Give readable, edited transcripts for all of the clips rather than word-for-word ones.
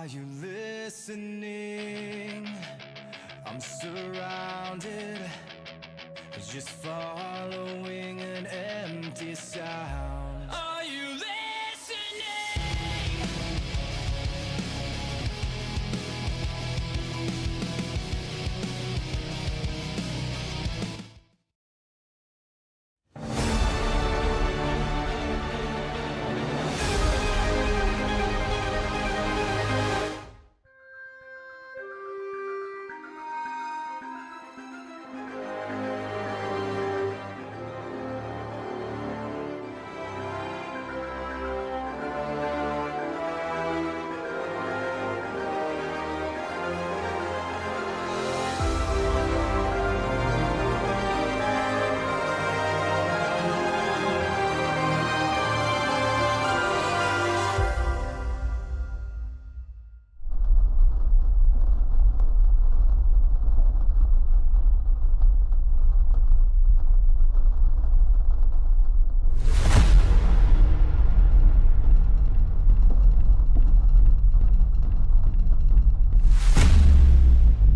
you listening? I'm surrounded, just following an empty sound. Are you listening?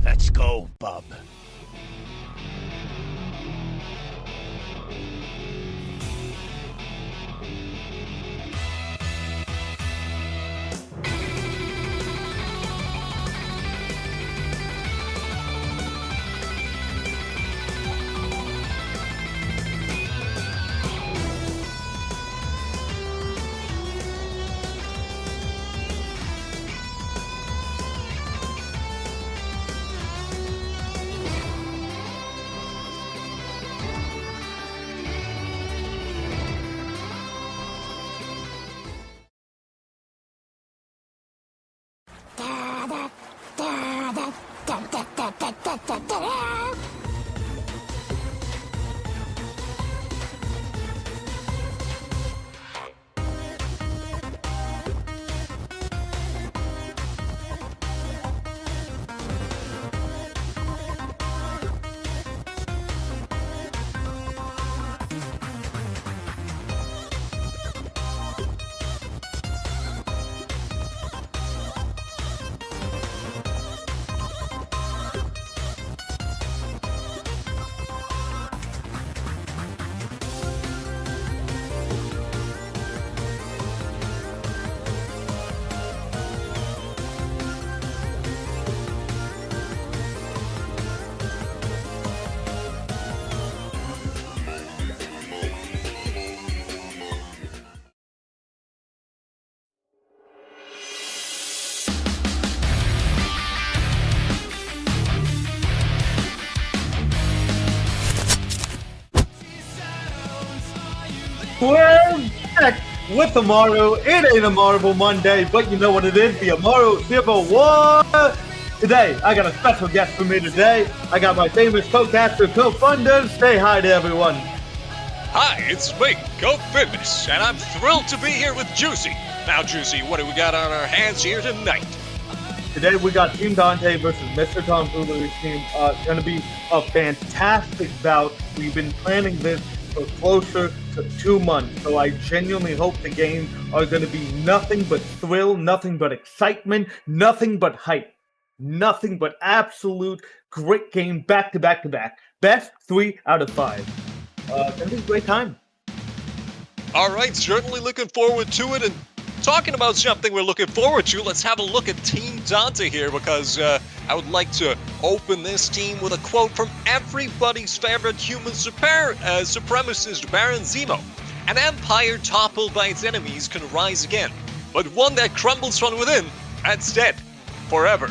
Let's go, bub. We're back with AMERU. It ain't a Marvel Monday, but you know what it is, the AMERU Civil War. Today, I got a special guest for me today. I got my famous co-caster, co-funders. Say hi to everyone. Hi, it's me, Go Fitness, and I'm thrilled to be here with Juicy. Now, Juicy, what do we got on our hands here tonight? Today, we got Team Dante versus Mr. Tomfoolery's team. It's going to be a fantastic bout. We've been planning this for closer to 2 months, so I genuinely hope the games are going to be nothing but thrill, nothing but excitement, nothing but hype, nothing but absolute great game back to back to back. Best 3 out of 5. It's going to be a great time. All right, certainly looking forward to it. And talking about something we're looking forward to, let's have a look at Team Dante here, because I would like to open this team with a quote from everybody's favorite human supremacist Baron Zemo. An empire toppled by its enemies can rise again, but one that crumbles from within, that's dead. Forever.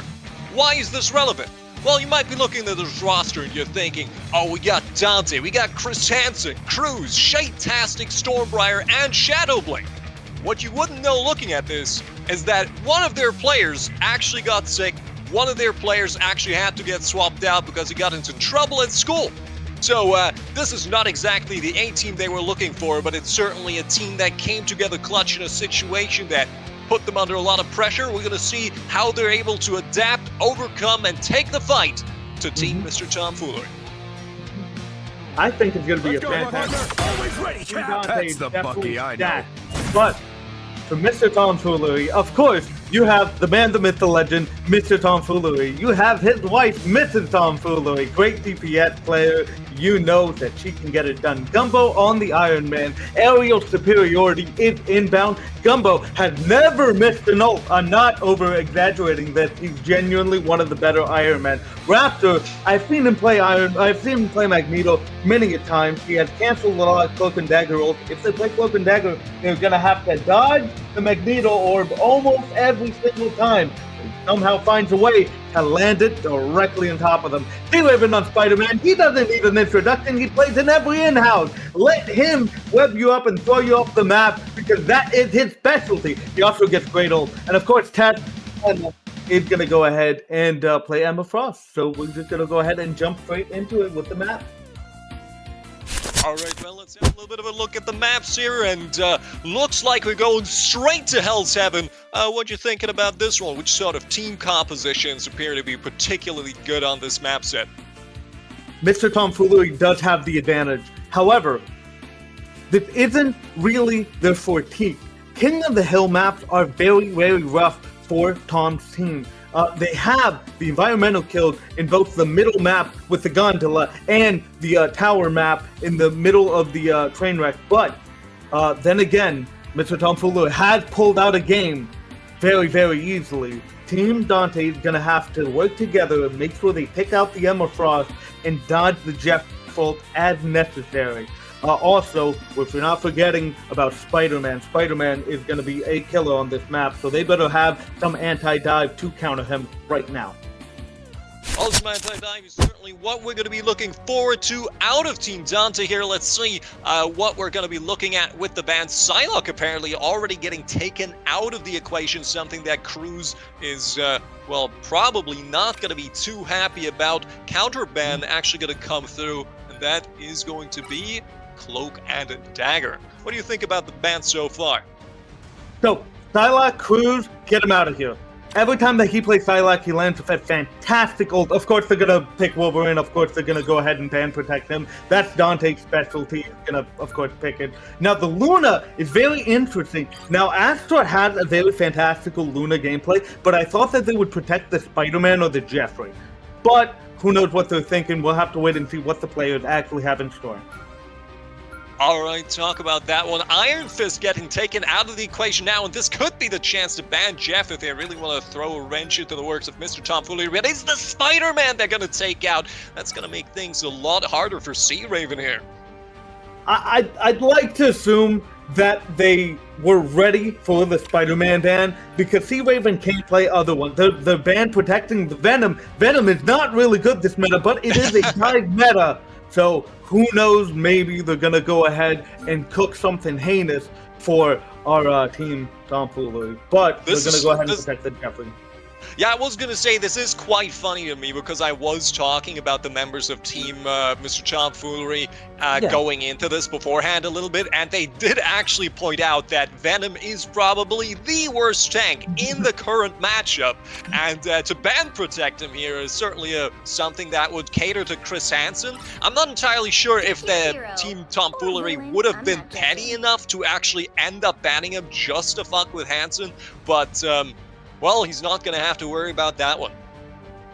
Why is this relevant? Well, you might be looking at this roster and you're thinking, oh, we got Dante, we got Chris Hansen, Cruz, Shade-tastic, Stormbriar, and Shadowblade. What you wouldn't know looking at this is that one of their players actually got sick. One of their players actually had to get swapped out because he got into trouble at school. So this is not exactly the A-team they were looking for, but it's certainly a team that came together clutch in a situation that put them under a lot of pressure. We're going to see how they're able to adapt, overcome, and take the fight to Team Mr. Tomfoolery. I think it's going to be a fantastic. Always ready, Cap. That's the Bucky I know. But for Mr. Tomfoolery, of course, You have the man, the myth, the legend, Mr. Tomfoolery. You have his wife, Mrs. Tomfoolery. Great DPS player. You know that she can get it done. Gumbo on the Iron Man. Aerial superiority is inbound. Gumbo has never missed an ult. I'm not over-exaggerating this. He's genuinely one of the better Iron Men. Raptor, I've seen him play Magneto many a times. He has canceled a lot of Cloak and Dagger ults. If they play Cloak and Dagger, they're going to have to dodge the Magneto orb almost every single time. He somehow finds a way to land it directly on top of them. T-Raven on Spider-Man, he doesn't need an introduction. He plays in every in-house. Let him web you up and throw you off the map because that is his specialty. He also gets great ult. And of course, Ted is going to go ahead and play Emma Frost. So we're just going to go ahead and jump straight into it with the map. All right, well, let's have a little bit of a look at the maps here, and looks like we're going straight to Hell's Heaven. What you thinking about this one? Which sort of team compositions appear to be particularly good on this map set? Mr. Tomfoolery does have the advantage. However, this isn't really their forte. King of the Hill maps are very, very rough for Tom's team. They have the environmental kills in both the middle map with the gondola and the tower map in the middle of the train wreck. But then again, Mr. Tomfoolery has pulled out a game very, very easily. Team Dante is going to have to work together and make sure they pick out the Emma Frost and dodge the Jeff Fault as necessary. Also, if we're not forgetting about Spider-Man, Spider-Man is going to be a killer on this map, so they better have some anti-dive to counter him right now. Also, anti-dive is certainly what we're going to be looking forward to out of Team Dante here. Let's see what we're going to be looking at with the ban. Psylocke apparently already getting taken out of the equation, something that Cruz is, well, probably not going to be too happy about. Counter ban actually going to come through, and that is going to be Cloak and Dagger. What do you think about the ban so far? So, Psylocke, Cruz, get him out of here. Every time that he plays Psylocke, he lands with a fantastic ult. Of course, they're going to pick Wolverine. Of course, they're going to go ahead and ban protect him. That's Dante's specialty. He's going to, of course, pick it. Now, the Luna is very interesting. Now, Astor has a very fantastical Luna gameplay, but I thought that they would protect the Spider-Man or the Jeffrey. But who knows what they're thinking. We'll have to wait and see what the players actually have in store. All right, talk about that one. Iron Fist getting taken out of the equation now, and this could be the chance to ban Jeff if they really want to throw a wrench into the works of Mr. Tomfoolery. But it's the Spider-Man they're going to take out. That's going to make things a lot harder for Sea Raven here. I'd like to assume that they were ready for the Spider-Man ban because Sea Raven can't play other ones. The ban protecting the Venom. Venom is not really good this meta, but it is a dive meta. So who knows, maybe they're going to go ahead and cook something heinous for our team Tomfoolery. But they're going to go ahead and protect the Jeffrey. Yeah, I was going to say, this is quite funny to me because I was talking about the members of Team Mr. Tomfoolery going into this beforehand a little bit, and they did actually point out that Venom is probably the worst tank in the current matchup, and to ban protect him here is certainly something that would cater to Chris Hansen. I'm not entirely sure if the Team Tomfoolery would have been petty enough to actually end up banning him just to fuck with Hansen, but well, he's not going to have to worry about that one.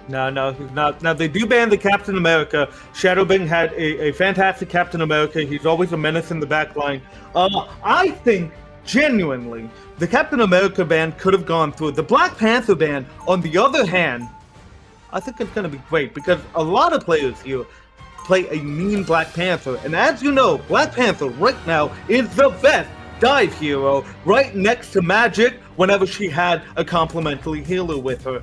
No, he's not. Now, they do ban the Captain America. Shadowbing had a fantastic Captain America. He's always a menace in the back line. I think, genuinely, the Captain America ban could have gone through. The Black Panther ban, on the other hand, I think it's going to be great because a lot of players here play a mean Black Panther. And as you know, Black Panther right now is the best dive hero, right next to Magic whenever she had a complimentary healer with her.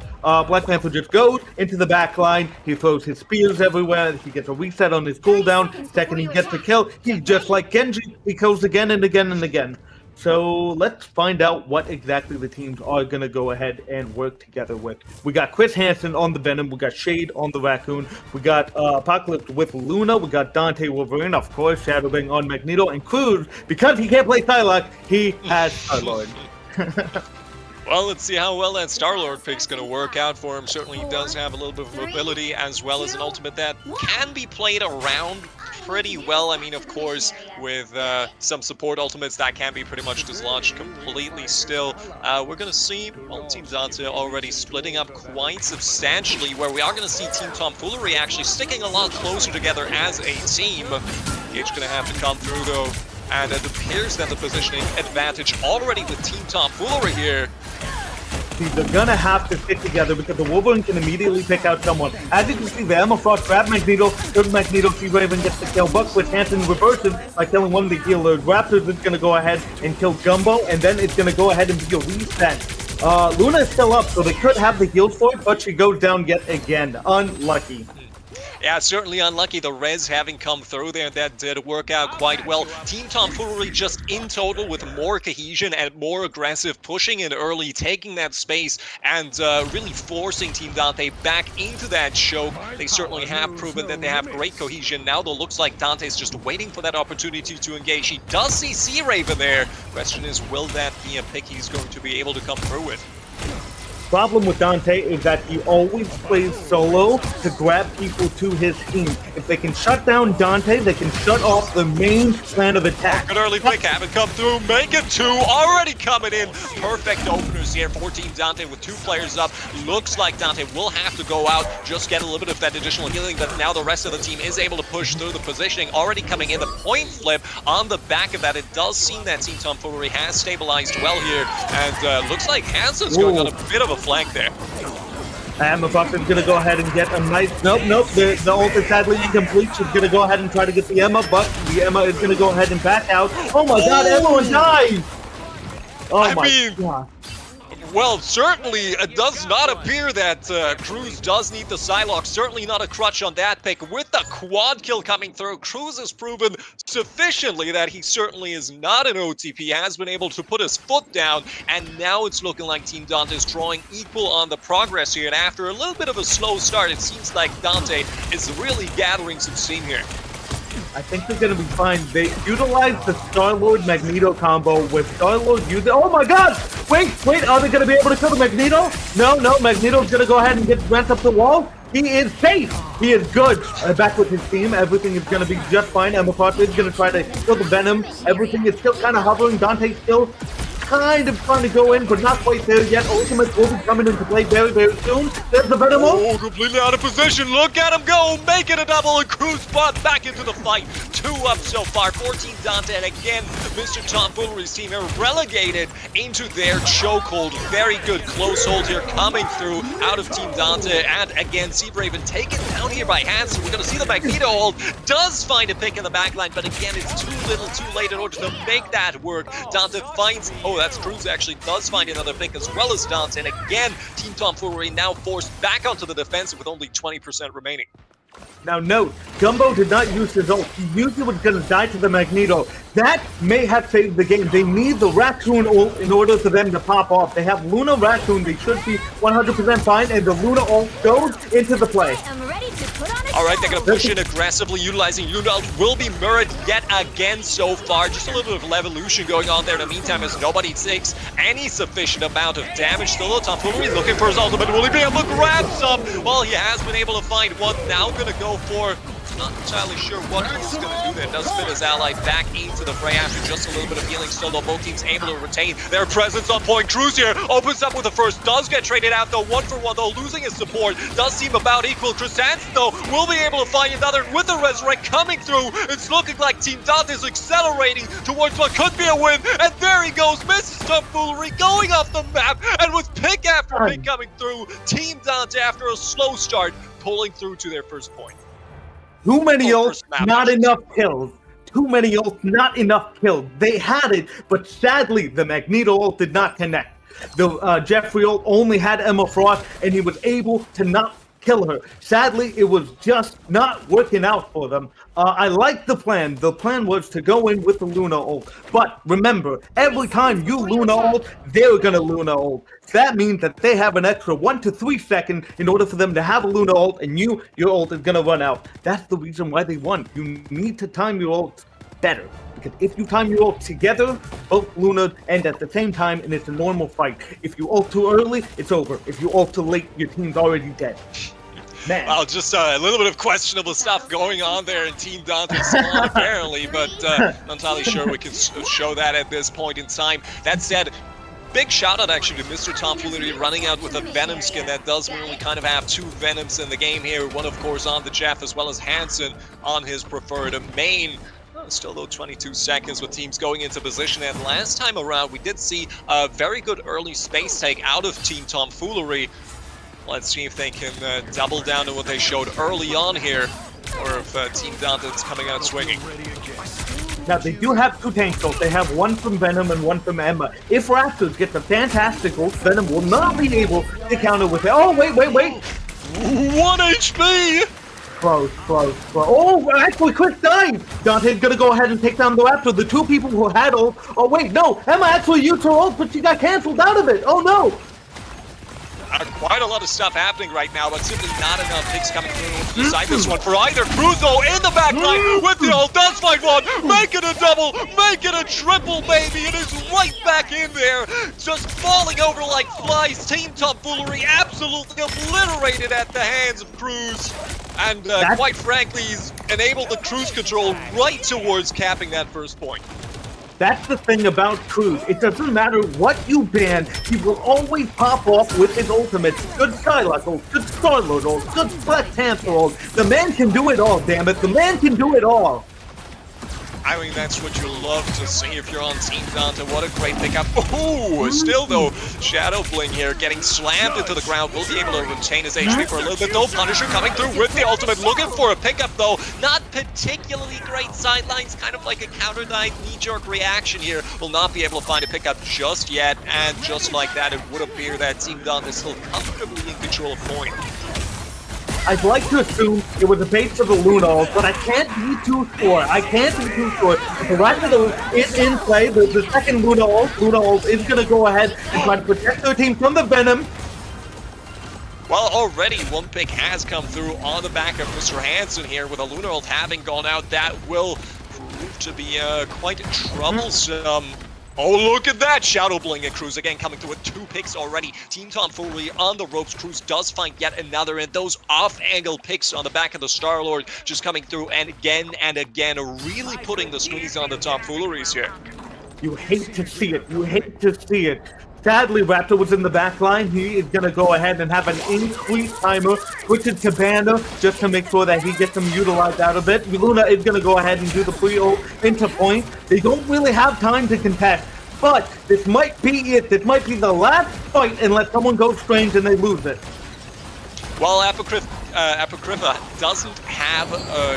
Black Panther just goes into the back line, he throws his spears everywhere, he gets a reset on his cooldown, second he gets a kill, he's just like Genji, he kills again and again and again. So let's find out what exactly the teams are going to go ahead and work together with. We got Chris Hansen on the Venom, we got Shade on the Raccoon, we got Apocalypse with Luna, we got Dante Wolverine, of course, Shadowbang on Magneto, and Cruz, because he can't play Psylocke, he has Star-Lord. Well, let's see how well that Star-Lord pick's going to work out for him. Certainly he does have a little bit of mobility as well as an ultimate that can be played around pretty well. I mean, of course, with some support ultimates, that can be pretty much dislodged completely still. We're going to see, well, Team Dante already splitting up quite substantially, where we are going to see Team Tomfoolery actually sticking a lot closer together as a team. Gage going to have to come through, though, and it appears that the positioning advantage already with Team Tomfoolery here. See, they're gonna have to stick together because the Wolverine can immediately pick out someone. As you can see, the Emma Frost grab Magneto, third Magneto, Sea-Raven gets the kill. Buckwitch Hanson reverses by killing one of the healers. Raptors is gonna go ahead and kill Gumbo, and then it's gonna go ahead and be a reset. Luna is still up, so they could have the heals for it, but she goes down yet again. Unlucky. Yeah, certainly unlucky, the res having come through there. That did work out quite well. Team Tomfoolery just in total with more cohesion and more aggressive, pushing in early, taking that space, and really forcing Team Dante back into that choke. They certainly have proven that they have great cohesion. Now, though, looks like Dante's just waiting for that opportunity to engage. He does see Sea-Raven there. Question is, will that be a pick he's going to be able to come through with? Problem with Dante is that he always plays solo to grab people to his team. If they can shut down Dante, they can shut off the main plan of attack. Good early pick, haven't come through, make it 2, already coming in. Perfect openers here for Team Dante with 2 players up. Looks like Dante will have to go out, just get a little bit of that additional healing, but now the rest of the team is able to push through the positioning. Already coming in, the point flip on the back of that. It does seem that Team Tomfoolery has stabilized well here, and looks like Hanson's going on a bit of a flank there. And Mufasa is going to go ahead and get a nice... Nope. The ult is sadly incomplete. She's going to go ahead and try to get the Emma, but the Emma is going to go ahead and back out. Oh my god, everyone dies! Oh my god. Well, certainly it does not appear that Cruz does need the Psylocke. Certainly not a crutch on that pick. With the quad kill coming through, Cruz has proven sufficiently that he certainly is not an OTP, has been able to put his foot down, and now it's looking like Team Dante is drawing equal on the progress here. And after a little bit of a slow start, it seems like Dante is really gathering some steam here. I think they're going to be fine. They utilized the Star-Lord Magneto combo with Star-Lord using... Oh my god! Wait, are they going to be able to kill the Magneto? No, Magneto's going to go ahead and get Grant up the wall. He is safe! He is good. Back with his team, everything is going to be just fine. Emma Foster is going to try to kill the Venom. Everything is still kind of hovering. Dante's still kind of trying to go in, but not quite there yet. Ultimate will be coming into play very, very soon. There's the Venom. Oh, completely out of position. Look at him go. Make it a double, and Cruz brought back into the fight. 2 up so far. 14 Dante, and again, Mr. Tomfoolery's team are relegated into their chokehold. Very good close hold here coming through out of Team Dante, and again, Sea-Raven taken down here by Hanson. We're going to see the Magneto hold. Does find a pick in the backline, but again, it's too little, too late in order to make that work. Dante finds... Oh, that's Cruz actually does find another pick as well as Dante, and again, Team Tomfoolery now forced back onto the defensive with only 20% remaining. Now note, Gumbo did not use his ult. He usually was going to die to the Magneto. That may have saved the game. They need the Raccoon ult in order for them to pop off. They have Luna Raccoon. They should be 100% fine, and the Luna ult goes into the play. Alright, they're going to push in aggressively, utilizing Luna ult. Will be mirrored yet again so far. Just a little bit of evolution going on there in the meantime as nobody takes any sufficient amount of damage. Still, Tomfoolery looking for his ultimate. Will he be able to grab some? Well, he has been able to find one. Now going to go for... Not entirely sure what he's going to do there. Does fit his ally back into the fray after just a little bit of healing. Still, though, both teams able to retain their presence on point. Cruz here opens up with the first. Does get traded out, though. 1-for-1, though, losing his support. Does seem about equal. Tristanz, though, will be able to find another with the Resurrect coming through. It's looking like Team Dante is accelerating towards what could be a win. And there he goes. Mrs. Tomfoolery going off the map. And with pick after pick coming through, Team Dante, after a slow start, pulling through to their first point. Too many ults, not enough kills. Too many ults, not enough kills. They had it, but sadly, the Magneto ult did not connect. The Jeffrey ult only had Emma Frost, and he was able to not kill her. Sadly, it was just not working out for them. I like the plan. The plan was to go in with the Luna ult. But remember, every time you Luna ult, they're gonna Luna ult. That means that they have an extra 1 to 3 seconds in order for them to have a Luna ult, and your ult is gonna run out. That's the reason why they won. You need to time your ult better. Because if you time your ult together, both Luna end at the same time, and it's a normal fight. If you ult too early, it's over. If you ult too late, your team's already dead. Man. Well, just a little bit of questionable stuff going on there in Team Dante's spawn, apparently, but not entirely sure we can show that at this point in time. That said, big shout out actually to Mr. Tomfoolery running out with a Venom skin. That does mean we kind of have two Venoms in the game here. One, of course, on the Jeff, as well as Hansen on his preferred main. Still, though, 22 seconds with teams going into position. And last time around, we did see a very good early space take out of Team Tomfoolery. Let's see if they can double down on what they showed early on here, or if Team Dante's coming out swinging. Now, they do have two tank goals. They have one from Venom and one from Emma. If Raptors gets a fantastic goal, Venom will not be able to counter with it. Oh, wait. 1 HP! Close. Oh, actually, quick dive! Dante's gonna go ahead and take down the Raptor. The two people who had ult. Oh, wait, no! Emma actually used her ult, but she got canceled out of it. Oh, no! Quite a lot of stuff happening right now, but simply not enough picks coming through inside this one for either. Cruz, though, in the back line with the ult, does find one, make it a double, make it a triple, baby. It is right back in there, just falling over like flies. Team Tomfoolery absolutely obliterated at the hands of Cruz. And quite frankly, he's enabled the cruise control right towards capping that first point. That's the thing about Cruz. It doesn't matter what you ban, he will always pop off with his ultimates. Good Skylark ult, good Star-Lord ult, good Black Panther ult. The man can do it all, damn it. The man can do it all. I mean, that's what you love to see if you're on Team Dante. What a great pickup. Ooh, still though, Shadow Bling here getting slammed into the ground. Will be able to retain his HP for a little bit though. Punisher coming through with the ultimate, looking for a pickup though. Not particularly great sidelines, kind of like a counter-dive knee-jerk reaction here. Will not be able to find a pickup just yet, and just like that, it would appear that Team Dante is still comfortably in control of point. I'd like to assume it was a bait for the Luna ult, but I can't be too sure. If the Raptor is in play, the second Luna ult is going to go ahead and try to protect their team from the Venom. Well, already one pick has come through on the back of Mr. Hansen here, with a Lunar ult having gone out. That will prove to be quite troublesome. Oh, look at that! Shadow Bling and Cruz again coming through with 2 picks already. Team Tomfoolery on the ropes. Cruz does find yet another, and those off-angle picks on the back of the Star-Lord just coming through and again, really putting the squeeze on the Tomfooleries here. You hate to see it. Sadly, Raptor was in the back line. He is going to go ahead and have an increased timer, switch it to Banner, just to make sure that he gets them utilized out of it. Luna is going to go ahead and do the pre-ult into point. They don't really have time to contest, but this might be it. This might be the last fight unless someone goes strange and they lose it. Well, Apocrypha doesn't have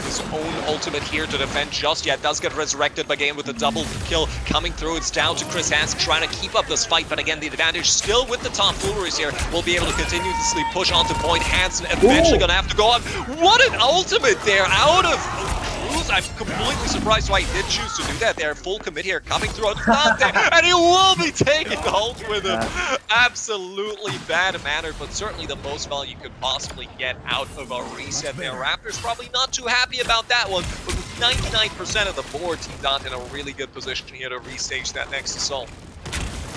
his own ultimate here to defend just yet. Does get resurrected again with a double kill coming through. It's down to Chris Hask trying to keep up this fight, but again, the advantage still with the Tomfooleries here. Will be able to continuously push onto point. Hansen eventually going to have to go on. What an ultimate there out of Cruz. I'm completely surprised why he did choose to do that there. Full commit here coming through on Dante, and he will be taking the ult with him. Absolutely bad manner, but certainly the most value you could possibly get out of a reset there. Raptors probably not too happy about that one, but with 99% of the board, Team Dante in a really good position here to restage that next assault.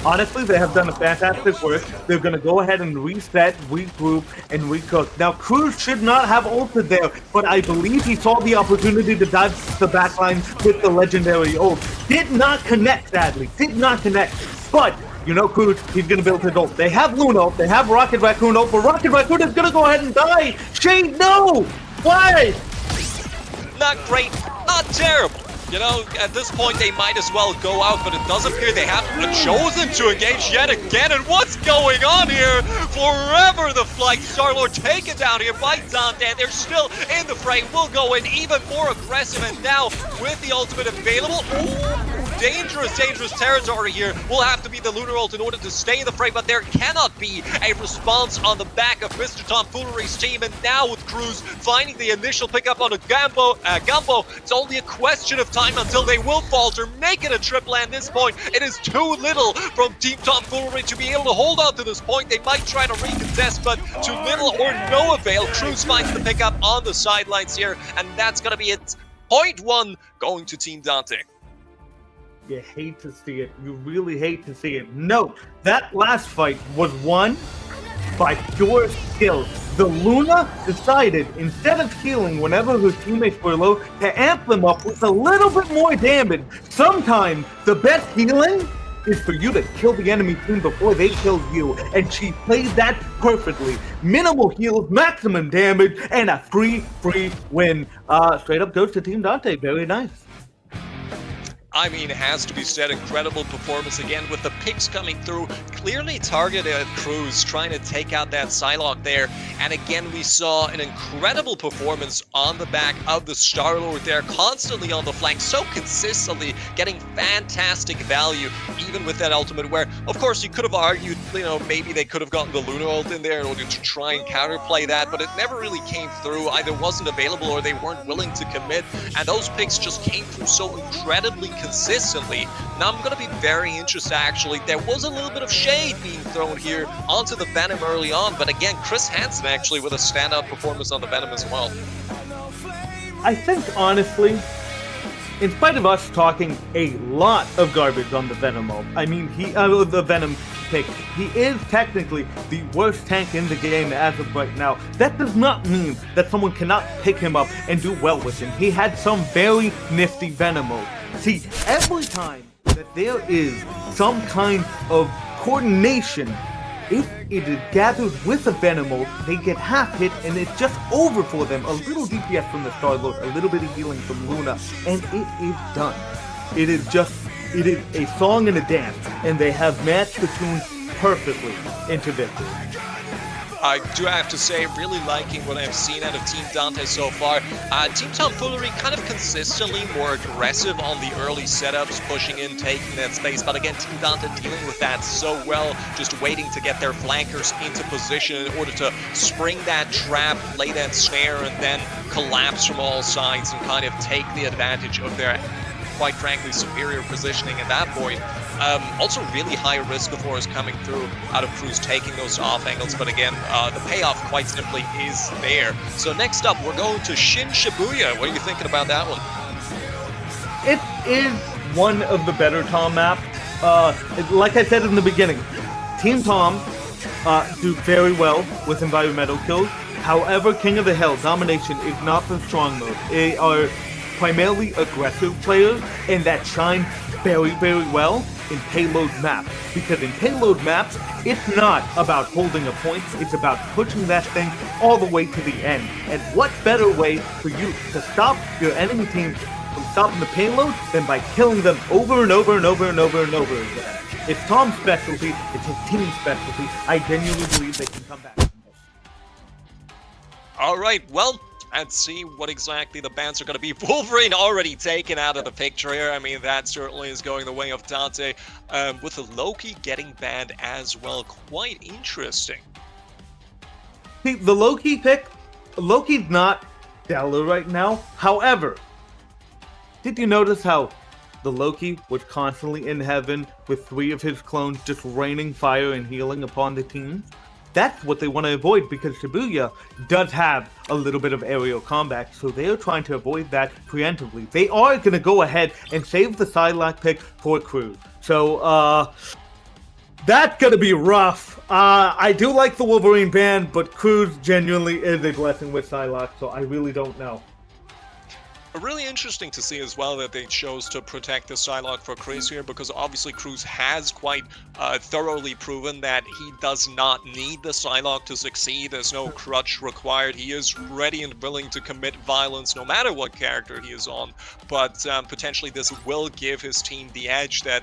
Honestly, they have done a fantastic work. They're going to go ahead and reset, regroup, and recook. Now, Cruz should not have ulted there, but I believe he saw the opportunity to dive the backline with the legendary ult. Did not connect, sadly. Did not connect. But, you know, Cruz, he's going to build his ult. They have Luna ult, they have Rocket Raccoon ult, but Rocket Raccoon is going to go ahead and die. Shane, no! Why? Not great, not terrible. You know, at this point, they might as well go out, but it does appear they have chosen to engage yet again. And what's going on here? Forever the flight. Star-Lord taken down here by Dante, and they're still in the fray. Will go in even more aggressive, and now with the ultimate available. Ooh, dangerous territory here. Will have to be the Lunar ult in order to stay in the fray, but there cannot be a response on the back of Mr. Tomfoolery's team. And now with Cruz finding the initial pickup on a Gumbo, it's only a question of time until they will falter, make it a triple. At this point, it is too little from Team Tomfoolery to be able to hold on to this point. They might try to recontest, but to little or no avail. Cruz finds the pickup on the sidelines here, and that's going to be it. Point 1 going to Team Dante. You hate to see it. You really hate to see it. Note, that last fight was won by pure skill. the Luna decided, instead of healing whenever her teammates were low, to amp them up with a little bit more damage. Sometimes the best healing is for you to kill the enemy team before they kill you, and she played that perfectly. Minimal heals, maximum damage, and a free win. Straight up goes to Team Dante. Very nice. I mean, it has to be said, incredible performance again with the picks coming through, clearly targeted at Cruz, trying to take out that Psylocke there. And again, we saw an incredible performance on the back of the Star-Lord there, constantly on the flank, so consistently getting fantastic value, even with that ultimate where, of course, you could have argued, you know, maybe they could have gotten the Luna ult in there in order to try and counterplay that, but it never really came through. Either wasn't available or they weren't willing to commit, and those picks just came through so incredibly consistently. Now I'm going to be very interested, actually. There was a little bit of shade being thrown here onto the Venom early on, but again, Chris Hansen actually with a standout performance on the Venom as well. I think, honestly, in spite of us talking a lot of garbage on the Venom ult, I mean, the Venom pick, he is technically the worst tank in the game as of right now. That does not mean that someone cannot pick him up and do well with him. He had some very nifty Venom ult. See, every time that there is some kind of coordination, if it is gathered with a Venom ult, they get half hit and it's just over for them. A little DPS from the Star-Lord, a little bit of healing from Luna, and it is done. It is a song and a dance, and they have matched the tunes perfectly into victory. I do have to say, really liking what I've seen out of Team Dante so far. Team Tomfoolery kind of consistently more aggressive on the early setups, pushing in, taking that space. But again, Team Dante dealing with that so well, just waiting to get their flankers into position in order to spring that trap, lay that snare, and then collapse from all sides and kind of take the advantage of their, quite frankly, superior positioning at that point. Also really high risk, of course, coming through out of Cruz taking those off angles, but again, the payoff quite simply is there. So next up, we're going to Shin Shibuya. What are you thinking about that one? It is one of the better Tom maps. Like I said in the beginning, Team Tom do very well with environmental kills. However, King of the Hill, Domination is not the strong mode. They are primarily aggressive players, and that shine very well in payload maps. Because in payload maps, it's not about holding a point, it's about pushing that thing all the way to the end. And what better way for you to stop your enemy team from stopping the payload than by killing them over and over again. It's Tom's specialty, it's his team's specialty. I genuinely believe they can come back from this. Alright, well, let's see what exactly the bans are going to be. Wolverine already taken out of the picture here. I mean, that certainly is going the way of Dante. With the Loki getting banned as well. Quite interesting. See, the Loki pick, Loki's not stellar right now. However, did you notice how the Loki was constantly in heaven with 3 of his clones just raining fire and healing upon the team? That's what they want to avoid, because Shibuya does have a little bit of aerial combat, so they're trying to avoid that preemptively. They are going to go ahead and save the Psylocke pick for Cruz. So, that's going to be rough. I do like the Wolverine ban, but Cruz genuinely is a blessing with Psylocke, so I really don't know. Really interesting to see as well that they chose to protect the Psylocke for Cruz here, because obviously Cruz has quite thoroughly proven that he does not need the Psylocke to succeed. There's no crutch required. He is ready and willing to commit violence no matter what character he is on, but potentially this will give his team the edge that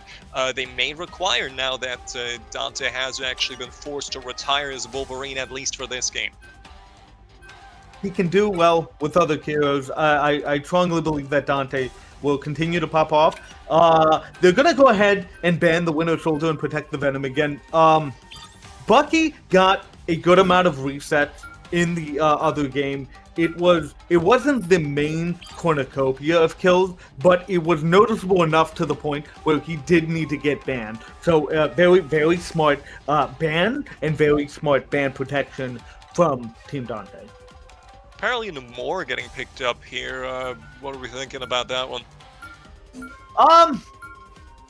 they may require now that Dante has actually been forced to retire as Wolverine, at least for this game. He can do well with other heroes. I strongly believe that Dante will continue to pop off. They're going to go ahead and ban the Winter Soldier and protect the Venom again. Bucky got a good amount of resets in the other game. It wasn't the main cornucopia of kills, but it was noticeable enough to the point where he did need to get banned. So very smart ban and very smart ban protection from Team Dante. Apparently Namor getting picked up here. What are we thinking about that one?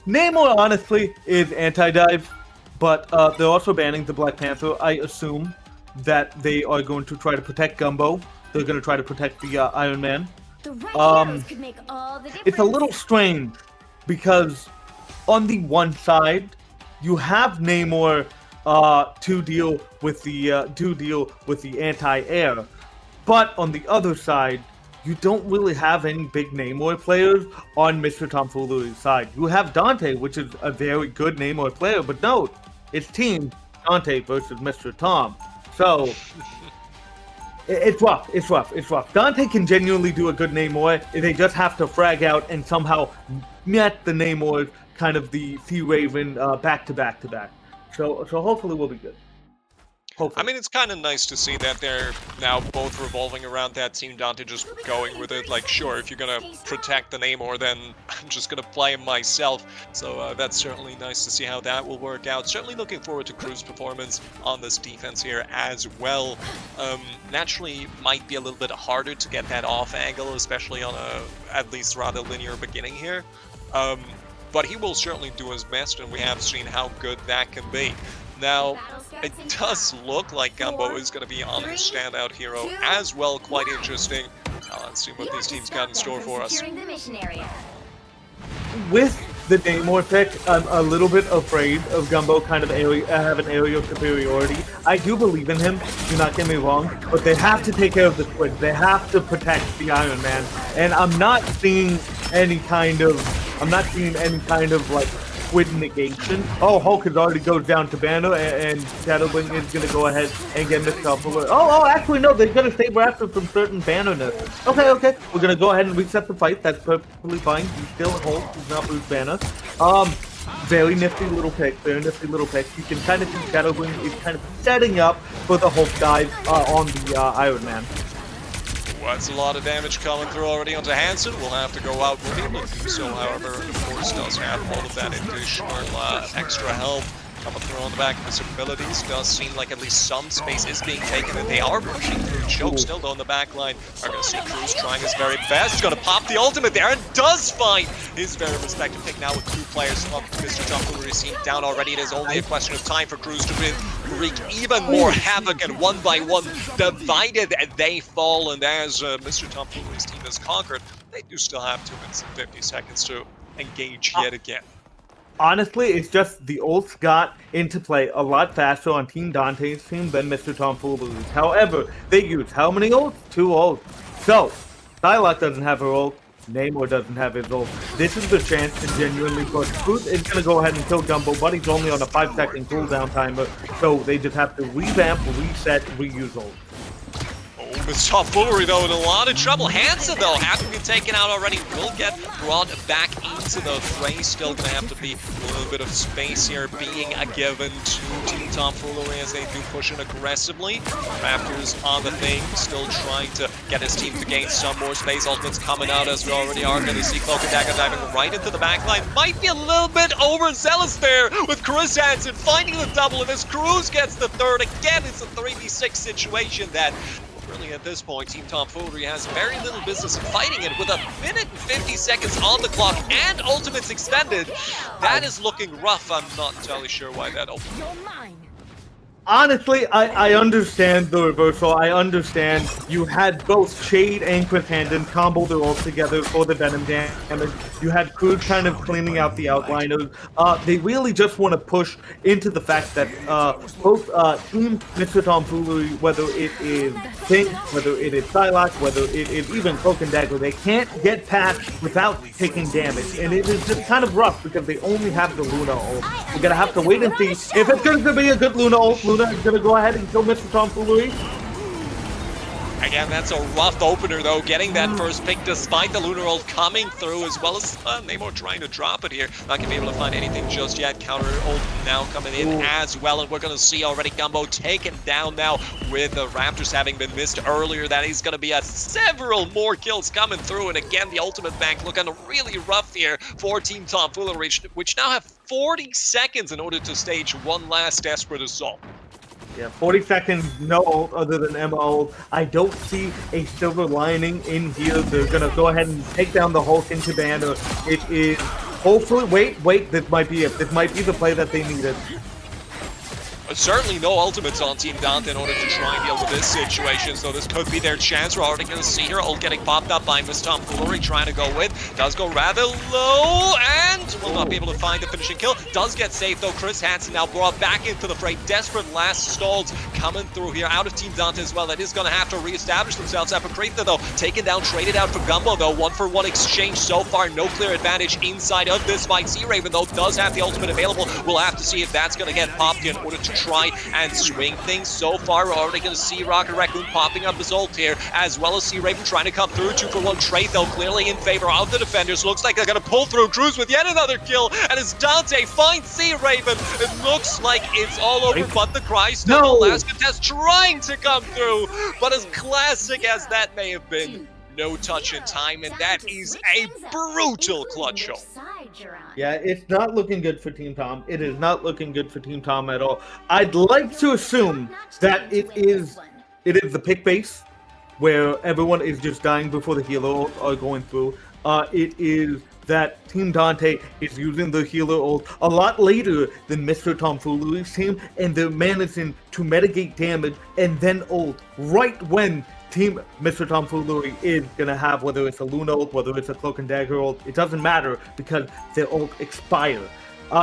Namor honestly is anti-dive, but they're also banning the Black Panther. I assume that they are going to try to protect Gumbo. They're going to try to protect the Iron Man. The right heroes could make all the difference. It's a little strange because on the one side, you have Namor to deal with the anti-air, but on the other side, you don't really have any big Namor players on Mr. Tomfoolery's side. You have Dante, which is a very good Namor player, but no, it's Team Dante versus Mr. Tom. So it's rough. Dante can genuinely do a good Namor. They just have to frag out and somehow met the Namor, kind of the Sea Raven back to back. So hopefully we'll be good. Hopefully. I mean, it's kind of nice to see that they're now both revolving around that Team Dante, just going with it. Like, sure, if you're gonna protect the Namor, then I'm just gonna play him myself. So that's certainly nice to see how that will work out. Certainly looking forward to Crew's performance on this defense here as well. Naturally, might be a little bit harder to get that off angle, especially on a at least rather linear beginning here. But he will certainly do his best, and we have seen how good that can be. Now, it does look like Gumbo is going to be on his standout hero as well. Quite interesting. Let's see what these teams got in store for us. With the Namor pick, I'm a little bit afraid of Gumbo kind of having aerial superiority. I do believe in him, do not get me wrong, but they have to take care of the Squid. They have to protect the Iron Man. And I'm not seeing any kind of like Squid negation. Oh, Hulk has already goes down to Banner, and Shadowwing is going to go ahead and get Mr. Tomfoolery. Oh, actually, no, they're going to save Raptor from certain Bannerness. Okay, we're going to go ahead and reset the fight. That's perfectly fine. He's still Hulk. He's not Bruce Banner. Very nifty little pick. You can kind of see Shadowwing is kind of setting up for the Hulk dive on the Iron Man. That's a lot of damage coming through already onto Hansen. We'll have to go out. We'll be able to do so, however, of course, does have all of that additional extra health coming through on the back of his abilities. Does seem like at least some space is being taken, and they are pushing through. Choke still though on the back line. Are going to see Cruz trying his very best. He's going to pop the ultimate there and does find his very respective pick now with 2 players up. Mr. Tomfoolery's team down already. It is only a question of time for Cruz to wreak even more havoc, and one by one, divided they fall. And as Mr. Tomfoolery's team is conquered, they do still have 2 minutes and 50 seconds to engage yet again. Honestly, it's just the ults got into play a lot faster on Team Dante's team than Mr. Tomfoolery's. However, they use how many ults? 2 ults. So, Psylocke doesn't have her ult, Namor doesn't have his ult. This is the chance to genuinely push. Cruz is going to go ahead and kill Gumbo, but he's only on a 5-second cooldown timer, so they just have to revamp, reset, reuse ult. Mr. Tomfoolery, though, in a lot of trouble. Hansen, though, having been taken out already, will get brought back into the fray. Still going to have to be a little bit of space here being given to Team Tomfoolery as they do push in aggressively. Raptors on the thing, still trying to get his team to gain some more space. Ultimate's coming out as we already are going to see Cloak and Dagger diving right into the backline. Might be a little bit overzealous there with Chris Hansen finding the double, and as Cruz gets the third. Again, it's a 3v6 situation that really, at this point, Team Tomfoolery has very little business fighting it with 1 minute and 50 seconds on the clock and ultimates extended. That is looking rough. I'm not entirely sure why that opened. Honestly, I understand the reversal. I understand you had both Shade and Chris Hansen combo their ult together for the Venom damage. You had Cruz kind of cleaning out the outliners. They really just want to push into the fact that both Team Mr. Tomfoolery, whether it is Pink, whether it is Psylocke, whether it is even Cloak and Dagger, they can't get past without taking damage. And it is just kind of rough because they only have the Luna ult. We're going to have to wait and see if it's going to be a good Luna ult. Luna is going to go ahead and kill Mr. Tomfoolery. Again, that's a rough opener, though, getting that first pick despite the Lunar ult coming through, as well as Namor trying to drop it here. Not going to be able to find anything just yet. Counter ult now coming in as well, and we're going to see already Gumbo taken down now with the Raptors having been missed earlier. That is going to be several more kills coming through, and again, the ultimate bank looking really rough here for Team Tomfoolery, which now have 40 seconds in order to stage one last desperate assault. Yeah, 40 seconds, no ult other than Emma ult. I don't see a silver lining in here. They're going to go ahead and take down the Hulk into Banner. It is hopefully, wait, this might be it. This might be the play that they needed. certainly no ultimates on Team Dante in order to try and deal with this situation, so this could be their chance. We're already going to see here, ult getting popped up by Miss Tomfoolery, trying to go in. Does go rather low, and will not be able to find the finishing kill. Does get saved though. Chris Hansen now brought back into the fray. Desperate last stalls coming through here out of Team Dante as well. That is going to have to reestablish themselves. Apocrypha though, taken down, traded out for Gumbo though. 1-for-1 exchange so far. No clear advantage inside of this fight. Sea Raven though does have the ultimate available. We'll have to see if that's going to get popped in order to try and swing things. So far, we're already going to see Rocket Raccoon popping up his ult here, as well as Sea Raven trying to come through. 2-for-1 trade, though, clearly in favor of the defenders. Looks like they're going to pull through. Cruz with yet another kill, and as Dante finds Sea Raven, it looks like it's all over, but the cry still the last contest trying to come through. But as classic as that may have been, no touch in time, and that is a brutal clutch shot. Yeah, it's not looking good for Team Tom. It is not looking good for Team Tom at all. I'd like to assume that it is the pick base, where everyone is just dying before the healer are going through. It is that Team Dante is using the healer ult a lot later than Mr. Tomfoolery's team, and they're managing to mitigate damage and then ult right when Team Mr. Tomfoolery is going to have, whether it's a Luna ult, whether it's a Cloak and Dagger ult, it doesn't matter because their ult expire.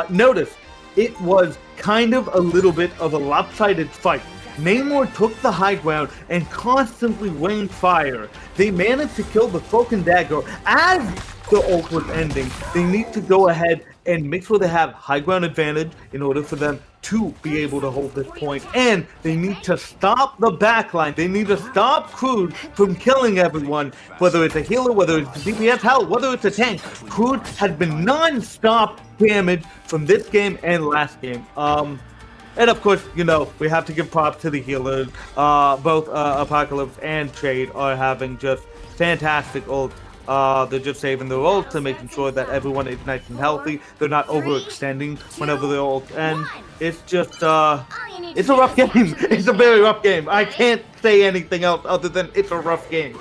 Notice, it was kind of a little bit of a lopsided fight. Namor took the high ground and constantly rained fire. They managed to kill the Cloak and Dagger as the ult was ending. They need to go ahead and make sure they have high ground advantage in order for them to be able to hold this point. And they need to stop the backline. They need to stop Cruz from killing everyone, whether it's a healer, whether it's a DPS, hell, whether it's a tank. Cruz has been non-stop damage from this game and last game. And of course, you know, we have to give props to the healers. Both Apocalypse and Trade are having just fantastic ults. They're just saving their ults and making sure that everyone is nice and healthy. They're not overextending whenever their ults end. It's just, it's a rough game. It's a very rough game. I can't say anything else other than it's a rough game.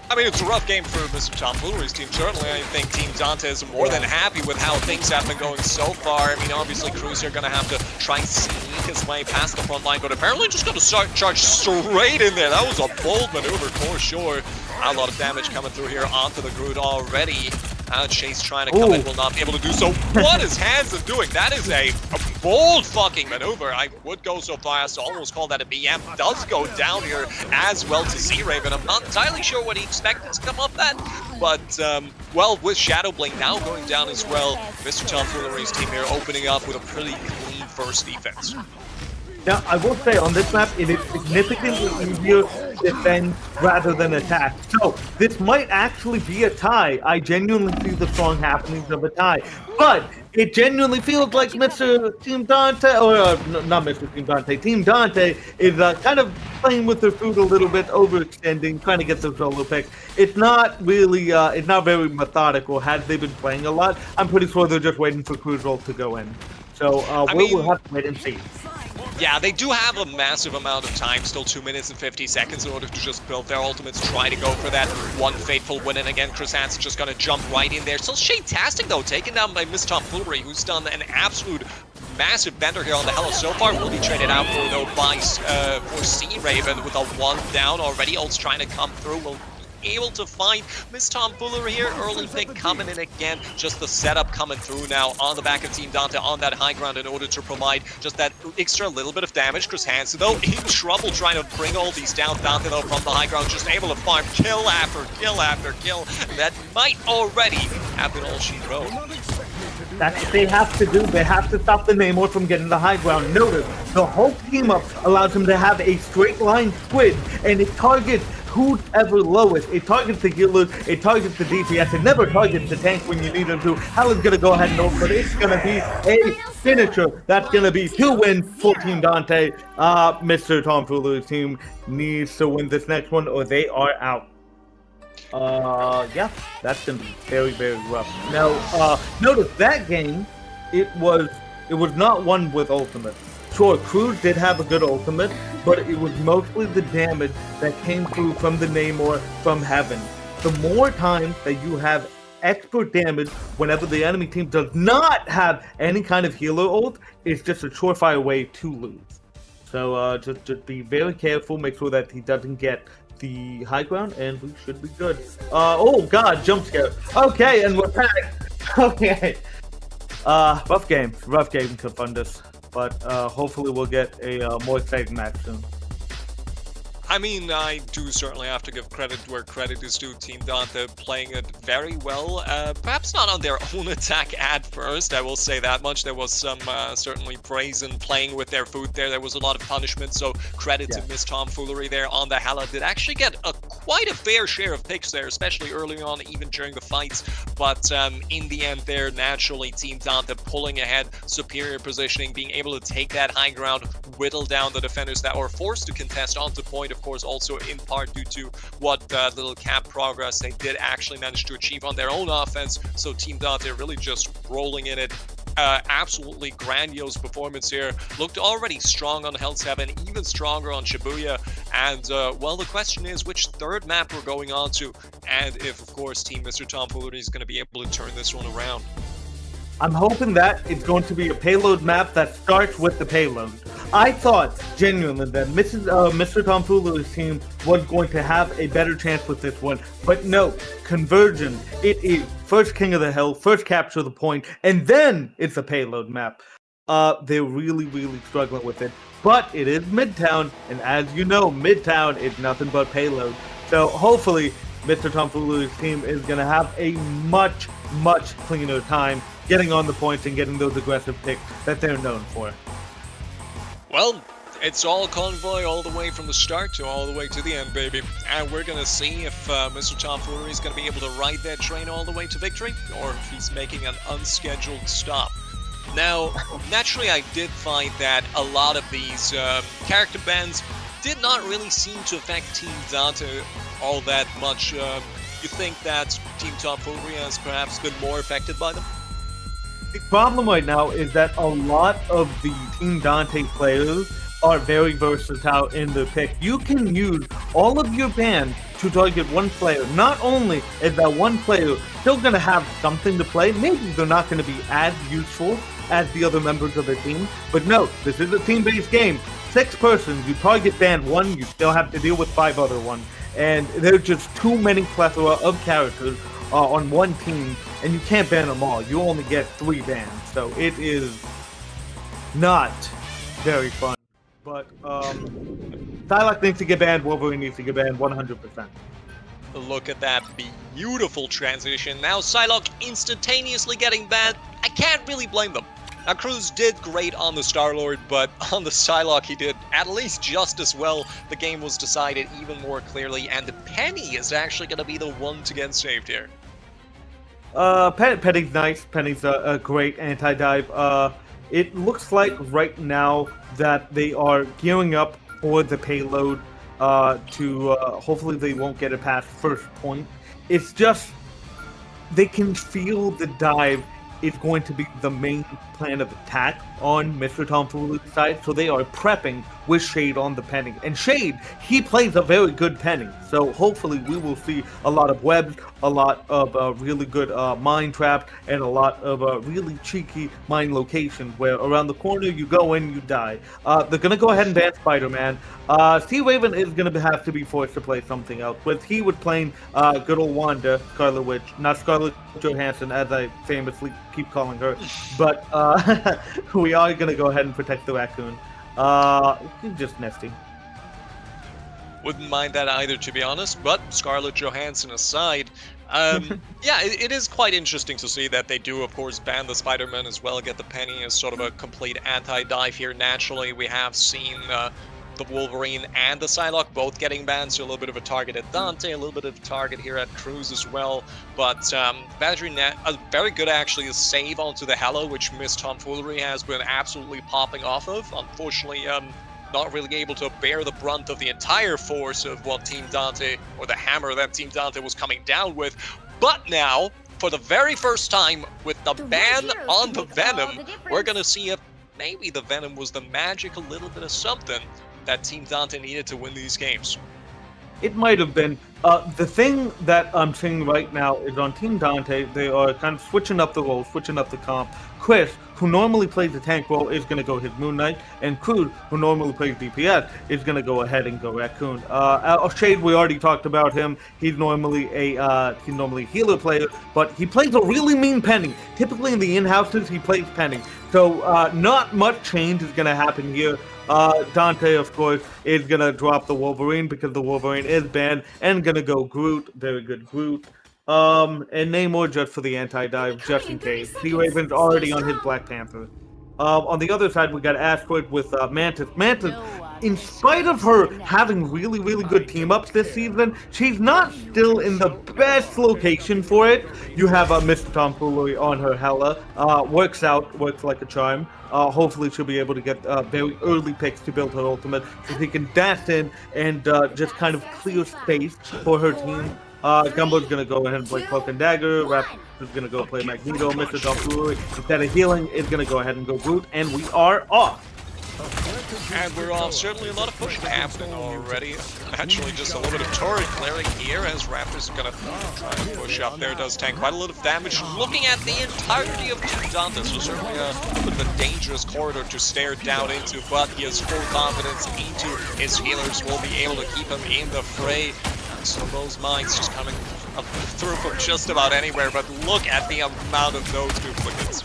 I mean, it's a rough game for Mr. Tomfoolery's team. Certainly, I think Team Dante is more than happy with how things have been going so far. I mean, obviously, Cruz are going to have to try and sneak his way past the front line, but apparently just going to start charge straight in there. That was a bold maneuver for sure. A lot of damage coming through here onto the Groot already. Chase trying to come in, will not be able to do so. What is Hansen doing? That is a bold fucking maneuver. I would go so far as to almost call that a BM. Does go down here as well to Sea Raven. I'm not entirely sure what he expected to come up that, but well, with Shadow Blink now going down as well, Mr. Tomfoolery's team here opening up with a pretty clean first defense. Now, I will say, on this map, it is significantly easier to defend rather than attack. So, this might actually be a tie. I genuinely see the strong happenings of a tie. But, it genuinely feels like Mr. Team Dante, or not Mr. Team Dante, Team Dante is kind of playing with their food a little bit, overextending, trying to get the solo pick. It's not really, it's not very methodical. Had they been playing a lot, I'm pretty sure they're just waiting for Cruz ult to go in. So, we'll have to wait and see. Yeah, they do have a massive amount of time, still 2 minutes and 50 seconds in order to just build their ultimates, try to go for that one fateful win. And again, Chris Hansen just going to jump right in there. Still Shane-tastic though, taken down by Miss Tomfoolery, who's done an absolute massive bender here on the Hello so far. Will be traded out for though by for Sea Raven with a 1 down already. Ult's trying to come through. Will able to find Miss Tomfoolery here. Early pick coming in again. Just the setup coming through now on the back of Team Dante on that high ground in order to provide just that extra little bit of damage. Chris Hansen, though, in trouble trying to bring all these down. Dante, though, from the high ground, just able to farm kill after kill after kill. That might already have been all she wrote. That's what they have to do. They have to stop the Namor from getting the high ground. Notice, the whole team up allows him to have a straight line squid, and it targets who's ever lowest. It targets the healers, it targets the DPS, it never targets the tank when you need them to. Helen's gonna go ahead and ult, but it's gonna be a finisher. That's gonna be 2 wins for Team Dante. Mr. Tomfoolery's team needs to win this next one or they are out. Yeah, that's gonna be very, very rough. Now, notice that game, it was not won with ultimate. Sure, Cruz did have a good ultimate, but it was mostly the damage that came through from the Namor from heaven. The more time that you have expert damage whenever the enemy team does not have any kind of healer ult is just a surefire way to lose. So just be very careful, make sure that he doesn't get the high ground, and we should be good. Oh god, jump scare. Okay, and we're back. Okay. Rough game to fund us, but hopefully we'll get a more exciting match soon. I mean, I do certainly have to give credit where credit is due. Team Dante playing it very well. Perhaps not on their own attack at first, I will say that much. There was some certainly praise in playing with their food there. There was a lot of punishment, so credit to Miss Tomfoolery there on the Hala. Did actually get quite a fair share of picks there, especially early on, even during the fights. But in the end there, naturally, Team Dante pulling ahead, superior positioning, being able to take that high ground, whittle down the defenders that were forced to contest onto point. Of course, also in part due to what little cap progress they did actually manage to achieve on their own offense. So Team Dante really just rolling in it. Absolutely grandiose performance here. Looked already strong on Hell 7, even stronger on Shibuya. And, well, the question is which third map we're going on to, and if, of course, Team Mr. Tomfoolery is going to be able to turn this one around. I'm hoping that it's going to be a payload map that starts with the payload. I thought, genuinely, that Mr. Tomfoolery's team was going to have a better chance with this one, but no, conversion. It is first King of the Hill, first capture the point, and then it's a payload map. They're really, really struggling with it, but it is Midtown, and as you know, Midtown is nothing but payload. So hopefully, Mr. Tomfoolery's team is going to have a much, much cleaner time getting on the points and getting those aggressive picks that they're known for. Well, it's all convoy all the way from the start to all the way to the end, baby. And we're going to see if Mr. Tomfoolery is going to be able to ride that train all the way to victory, or if he's making an unscheduled stop. Now, naturally, I did find that a lot of these character bans did not really seem to affect Team Dante all that much. You think that Team Tomfoolery has perhaps been more affected by them? The problem right now is that a lot of the Team Dante players are very versatile in their pick. You can use all of your bans to target one player. Not only is that one player still going to have something to play, maybe they're not going to be as useful as the other members of the team, but no, this is a team-based game. 6 persons, you target ban 1, you still have to deal with 5 other ones. And there's just too many plethora of characters on one team, and you can't ban them all. You only get 3 bans, so it is not very fun. But Psylocke needs to get banned, Wolverine needs to get banned 100%. Look at that beautiful transition. Now Psylocke instantaneously getting banned. I can't really blame them. Now Cruz did great on the Star-Lord, but on the Psylocke he did at least just as well. The game was decided even more clearly, and the Penny is actually going to be the one to get saved here. Penny's nice. Penny's a great anti-dive. It looks like right now that they are gearing up for the payload to hopefully they won't get it past first point. It's just they can feel the dive is going to be the main plan of attack on Mr. Tomfoolery's side, so they are prepping with Shade on the Penny. And Shade, he plays a very good Penny, so hopefully we will see a lot of webs, a lot of really good mine traps, and a lot of really cheeky mine locations where around the corner you go in, you die. They're going to go ahead and ban Spider-Man. Sea Raven is going to have to be forced to play something else. With he was playing good old Wanda, Scarlet Witch, not Scarlett Johansson, as I famously keep calling her, but we are going to go ahead and protect the raccoon. Just nesting. Wouldn't mind that either, to be honest, but Scarlett Johansson aside, yeah, it is quite interesting to see that they do, of course, ban the Spider-Man as well, get the Penny as sort of a complete anti-dive here. Naturally, we have seen the Wolverine and the Psylocke both getting banned, so a little bit of a target at Dante, a little bit of a target here at Cruz as well. But very good actually a save onto the Hello, which Miss Tomfoolery has been absolutely popping off of. Unfortunately, not really able to bear the brunt of the entire force of what Team Dante, or the hammer that Team Dante was coming down with. But now, for the very first time, with the ban on the Venom, we're gonna see if maybe the Venom was the magic, a little bit of something that Team Dante needed to win these games. It might have been. The thing that I'm seeing right now is on Team Dante, they are kind of switching up the roles, switching up the comp. Chris, who normally plays the tank role, is going to go his Moon Knight, and Crude, who normally plays DPS, is going to go ahead and go Raccoon. Shade, we already talked about him. He's normally a healer player, but he plays a really mean Penny. Typically in the in-houses, he plays Penny. So not much change is going to happen here. Dante, of course, is going to drop the Wolverine because the Wolverine is banned and going to go Groot. Very good Groot. And Namor just for the anti-dive, just in case. T-Raven's already on his Black Panther. On the other side, we got Asteroid with Mantis. Mantis, in spite of her having really, really good team-ups this season, she's not still in the best location for it. You have Mr. Tomfoolery on her Hela. Works like a charm. Hopefully she'll be able to get very early picks to build her ultimate so she can dash in and just kind of clear space for her team. Gumbo's gonna go ahead and play Cloak and Dagger. Raptor is gonna go play Magneto. Mr. Tomfoolery, instead of healing, is gonna go ahead and go Groot, and we are off. And we're off. Certainly a lot of pushing happening already. Actually, just a little bit of turret clearing here as Raptors are going to try and push up there. Does tank quite a lot of damage. Looking at the entirety of Team Dante, so certainly a bit of a dangerous corridor to stare down into, but he has full confidence into his healers. Will be able to keep him in the fray. So those mines just coming up through from just about anywhere, but look at the amount of those duplicates.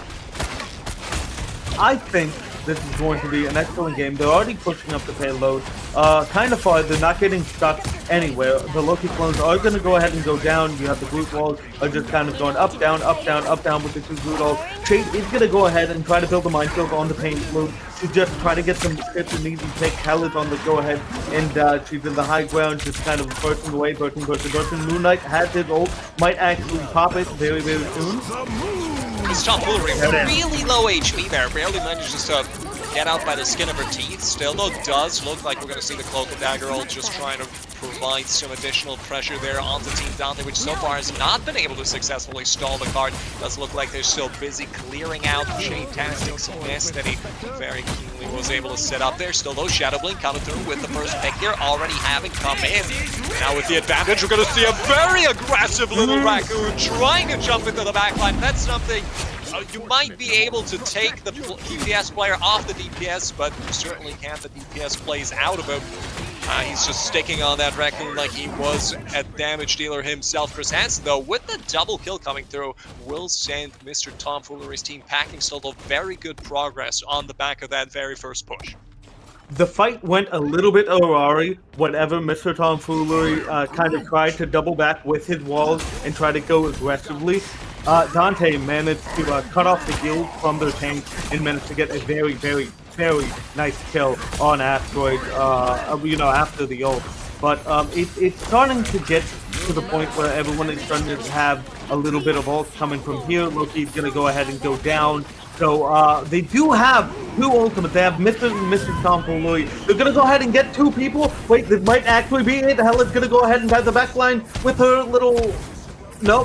I think this is going to be an excellent game. They're already pushing up the payload kind of far. They're not getting stuck anywhere. The Loki clones are going to go ahead and go down. You have the Groot walls are just kind of going up, down, up, down, up, down with the two Groot walls. Shade is going to go ahead and try to build a minefield on the payload to just try to get some hits and easy pick. Hella's on the go-ahead, and she's in the high ground, just kind of bursting away, bursting. Moon Knight has his ult, might actually pop it very, very soon. This Tomfoolery, really low HP there, barely manages to get out by the skin of her teeth. Still, though, does look like we're going to see the Cloak and Dagger ult just trying to provide some additional pressure there onto Team Dante, which so far has not been able to successfully stall the card. Does look like they're still busy clearing out Shade-tastic some mist that he very keenly was able to set up there. Still, though, Shadow Blink coming through with the first pick here, already having come in. Now with the advantage, we're going to see a very aggressive little Raccoon trying to jump into the backline. That's something you might be able to take the DPS player off the DPS, but you certainly can't. The DPS plays out of him. He's just sticking on that Raccoon like he was a damage dealer himself. Chris Hansen, though, with the double kill coming through, will send Mr. Tomfoolery's team packing. So, though, very good progress on the back of that very first push. The fight went a little bit awry whenever Mr. Tomfoolery kind of tried to double back with his walls and try to go aggressively. Dante managed to cut off the heal from their tank and managed to get a very, very, very nice kill on Asteroid, after the ult. But it's starting to get to the point where everyone is starting to have a little bit of ult coming from here. Loki's going to go ahead and go down. So they do have two ultimates. They have Mr. and Mrs. Tomfoolery. They're going to go ahead and get two people. Wait, this might actually be it. Hella's going to go ahead and have the backline with her little... No,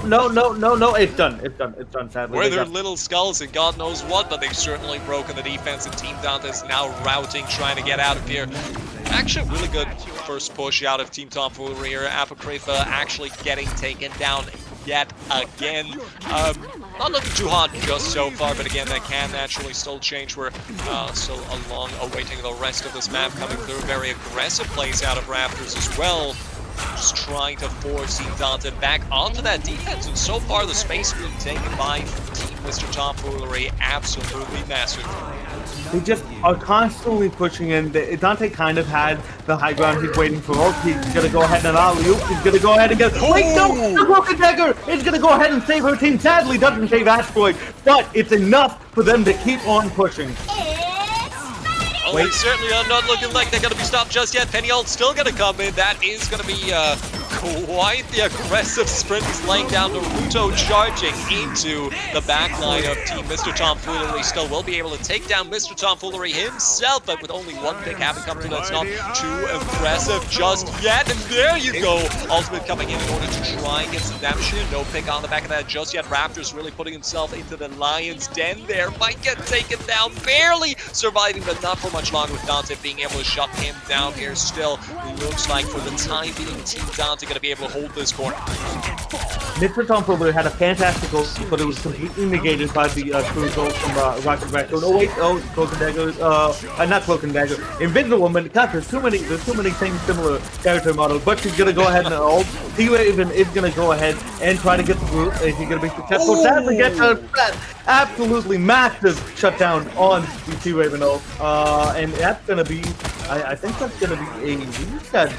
it's done, sadly. Where their little skulls and God knows what, but they've certainly broken the defense, and Team Dante is now routing, trying to get out of here. Actually, really good first push out of Team Tomfoolery here. Apocrypha actually getting taken down yet again. Not looking too hot just so far, but again, that can naturally still change. We're still along awaiting the rest of this map coming through. Very aggressive plays out of Raptors as well. Just trying to force Team Dante back onto that defense, and so far the space being taken by Team Mr. Tomfoolery absolutely massive. They just are constantly pushing in. Dante kind of had the high ground. He's waiting for ult. He's gonna go ahead and alley-oop. He's gonna go ahead and get... Wait, no! The Broken Dagger is gonna go ahead and save her team. Sadly, doesn't save Asteroid, but it's enough for them to keep on pushing. Well, they certainly are not looking like they're going to be stopped just yet. Penny ult's still going to come in. That is going to be quite the aggressive sprint. He's laying down Naruto, charging into the backline of Team Mr. Tomfoolery. Still will be able to take down Mr. Tomfoolery himself, but with only one pick having come through, that's not too impressive just yet. And there you go. Ultimate coming in order to try and get some damage here. No pick on the back of that just yet. Raptors really putting himself into the lion's den there. Might get taken down, barely surviving, but not for much longer with Dante being able to shut him down here. Still, looks like for the time being, Team Dante going to be able to hold this corner. Mr. Tomfoolery had a fantastic goal, but it was completely negated by the crew goal from Rocket Raccoon. Oh wait, Cloak and Dagger, not Cloak and Dagger, Invisible Woman. God, there's too many same similar character models, but she's gonna go ahead and ult. T-Raven is gonna go ahead and try to get the group. Is he gonna be successful? Sadly, gets a absolutely massive shutdown on the T-Raven ult, and that's gonna be, I think that's gonna be a reset.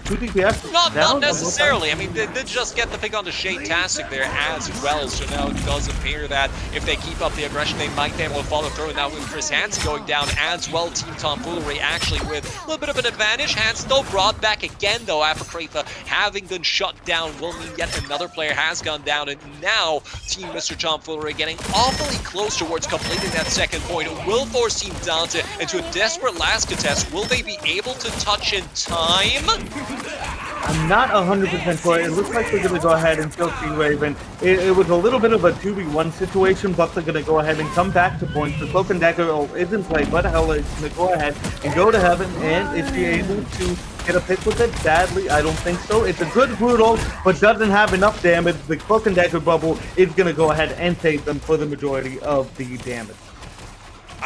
2 DPS not necessarily. I mean, they did just get the pick onto Shade-tastic there as well, so now it does appear that if they keep up the aggression, they might be able to follow through. And now with Chris Hansen going down as well, Team Tomfoolery actually with a little bit of an advantage. Hansen though brought back again though after Krafa having been shut down will mean yet another player has gone down, and now Team Mr. Tomfoolery getting awfully close towards completing that second point. It will force Team Dante into a desperate last contest. Will they be able to touch in time? I'm not 100% sure. It looks like they're going to go ahead and kill T-Raven. It was a little bit of a 2v1 situation, but they're going to go ahead and come back to points. The Cloak and Dagger is in play, but Hella is going to go ahead and go to heaven. And is she able to get a pick with it? Sadly, I don't think so. It's a good brutal, but doesn't have enough damage. The Cloak and Dagger bubble is going to go ahead and take them for the majority of the damage.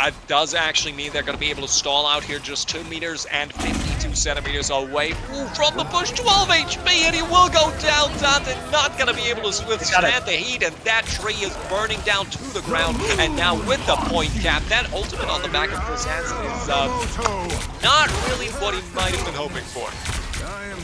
It does actually mean they're going to be able to stall out here just 2 meters and 52 centimeters away. Ooh, from the bush, 12 HP, and he will go down. Dante not going to be able to withstand the heat, and that tree is burning down to the ground. And now with the point cap, that ultimate on the back of Chris Hansen is not really what he might have been hoping for.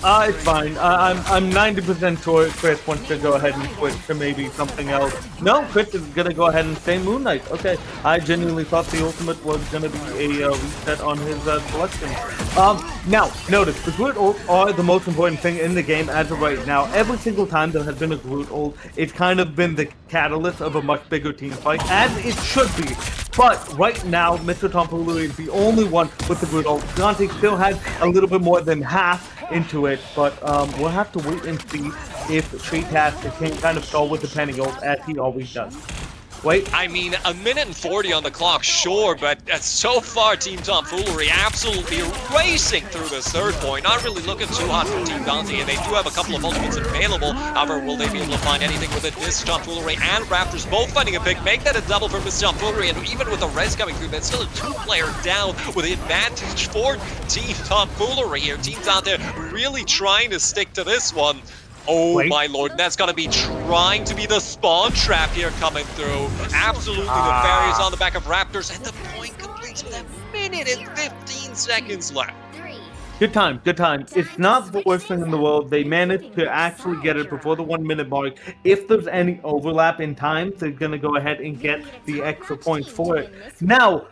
It's fine. I'm 90% sure Chris wants to go ahead and switch to maybe something else. No, Chris is gonna go ahead and say Moon Knight. Okay, I genuinely thought the ultimate was gonna be a reset on his selection. Now notice the Groot ult are the most important thing in the game as of right now. Every single time there has been a Groot ult, it's kind of been the catalyst of a much bigger team fight, as it should be. But right now, Mr. Tomfoolery is the only one with the Groot ult. Dante still has a little bit more than half into it, but we'll have to wait and see if Shade-tastic can kind of stall with the Penny ult as he always does. Wait. I mean, 1:40 on the clock, sure, but so far, Team Tomfoolery absolutely racing through this third point. Not really looking too hot for Team Dante, and they do have a couple of ultimates available. However, will they be able to find anything with it? This Tomfoolery and Raptors both finding a pick, make that a double for Miss Tomfoolery, and even with the res coming through, that's still a 2-player down with the advantage for Team Tomfoolery here. Team Dante really trying to stick to this one. Oh my lord, that's gonna be trying to be the spawn trap here coming through. Absolutely nefarious on the back of Raptors, and the point completes with 1 minute and 15 seconds left. Good time, good time. It's not the worst thing in the world. They managed to actually get it before the 1 minute mark. If there's any overlap in time, they're gonna go ahead and get the extra points for it. Now,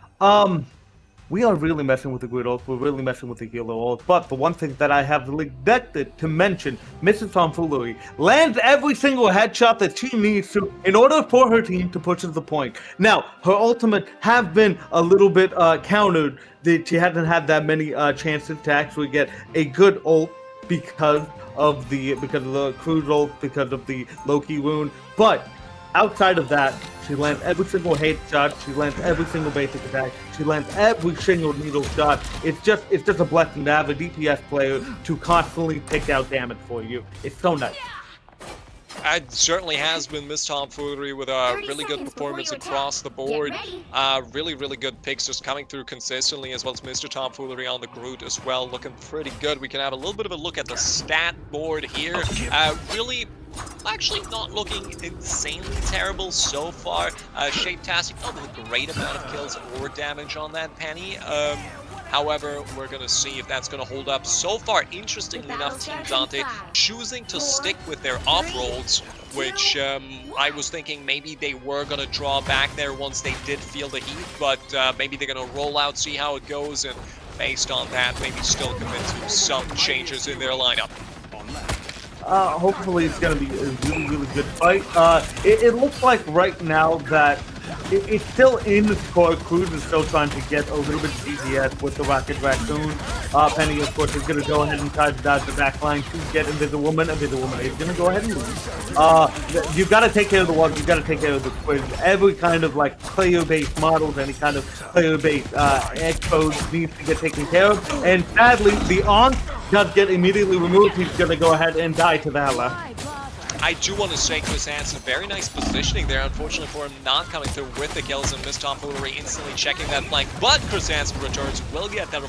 we are really messing with the Grid ult, we're really messing with the Healer ult, but the one thing that I have neglected to mention, Mrs. Tomfoolery lands every single headshot that she needs to in order for her team to push to the point. Now, her ultimate have been a little bit countered, that she hasn't had that many chances to actually get a good ult because of the cruise ult, because of the Loki wound, but outside of that, she lands every single hate shot, she lands every single basic attack, she lands every single needle shot. It's just a blessing to have a DPS player to constantly pick out damage for you. It's so nice. It certainly has been Miss Tomfoolery with a really good performance across the board. Really good picks just coming through consistently, as well as Mr. Tomfoolery on the Groot as well, looking pretty good. We can have a little bit of a look at the stat board here. Really, actually not looking insanely terrible so far. Shade-tastic, not with a great amount of kills or damage on that Penny. However, we're going to see if that's going to hold up. So far, interestingly enough, Team Dante choosing to stick with their off-rolls, which I was thinking maybe they were going to draw back there once they did feel the heat, but maybe they're going to roll out, see how it goes, and based on that, maybe still commit to some changes in their lineup. hopefully it's going to be a really, really good fight. It looks like right now that it's still in the score. Cruz is still trying to get a little bit of DPS with the Rocket Raccoon. Penny, of course, is going to go ahead and try to dodge the back line to get Invisible Woman. Invisible Woman is going to go ahead and lose. You've got to take care of the walls. You've got to take care of the squids. Every kind of like player-based models, any kind of player-based expos needs to get taken care of. And sadly, the Aunt does get immediately removed. He's going to go ahead and die to Valor. I do want to say Chris Hansen, very nice positioning there. Unfortunately for him not coming through with the kills and missed tomfoolery, instantly checking that flank. But Chris Hansen returns, will get that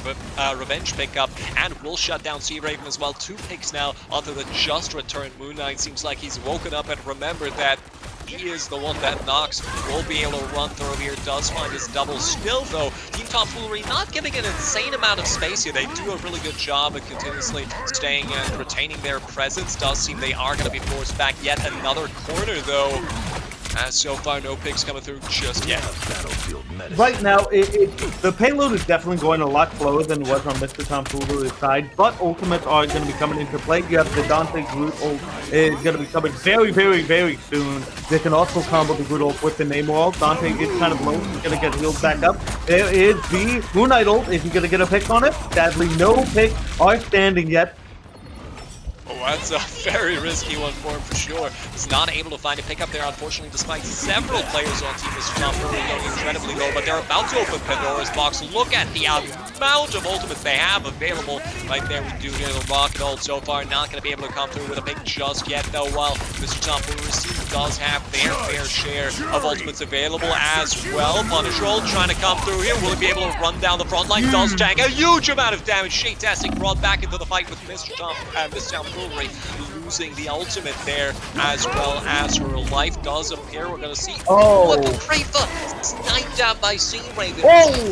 revenge pickup, and will shut down Sea Raven as well. 2 picks now onto the just returned Moon Knight. Seems like he's woken up and remembered that he is the one that knocks. Will be able to run through here. Does find his double. Still, though, Team Tomfoolery not giving an insane amount of space here. They do a really good job of continuously staying and retaining their presence. Does seem they are going to be forced back yet another corner, though. As so far, no picks coming through just yet. Right now, the payload is definitely going a lot slower than it was on Mr. Tomfoolery's side, but ultimates are going to be coming into play. You have the Dante Groot ult is going to be coming very, very, very soon. They can also combo the Groot ult with the Namor ult. Dante is kind of low. He's going to get healed back up. There is the Moon Knight ult. Is he going to get a pick on it? Sadly, no pick are standing yet. Oh, that's a very risky one for him for sure. He's not able to find a pickup there, unfortunately, despite several players on Team Mr. Tomfoolery getting incredibly low, but they're about to open Pandora's box. Look at the amount of ultimates they have available right there. We do get a rocket ult so far, not going to be able to come through with a pick just yet, though, while Mr. Tomfoolery's team does have their fair share of ultimates available as well. Punisher ult trying to come through here. Will he be able to run down the front line? Does tank a huge amount of damage. Shade-tastic brought back into the fight with Mr. Tomfoolery losing the ultimate there, as well as her life does appear. We're going to see what the Krafa sniped out by Sea Raven.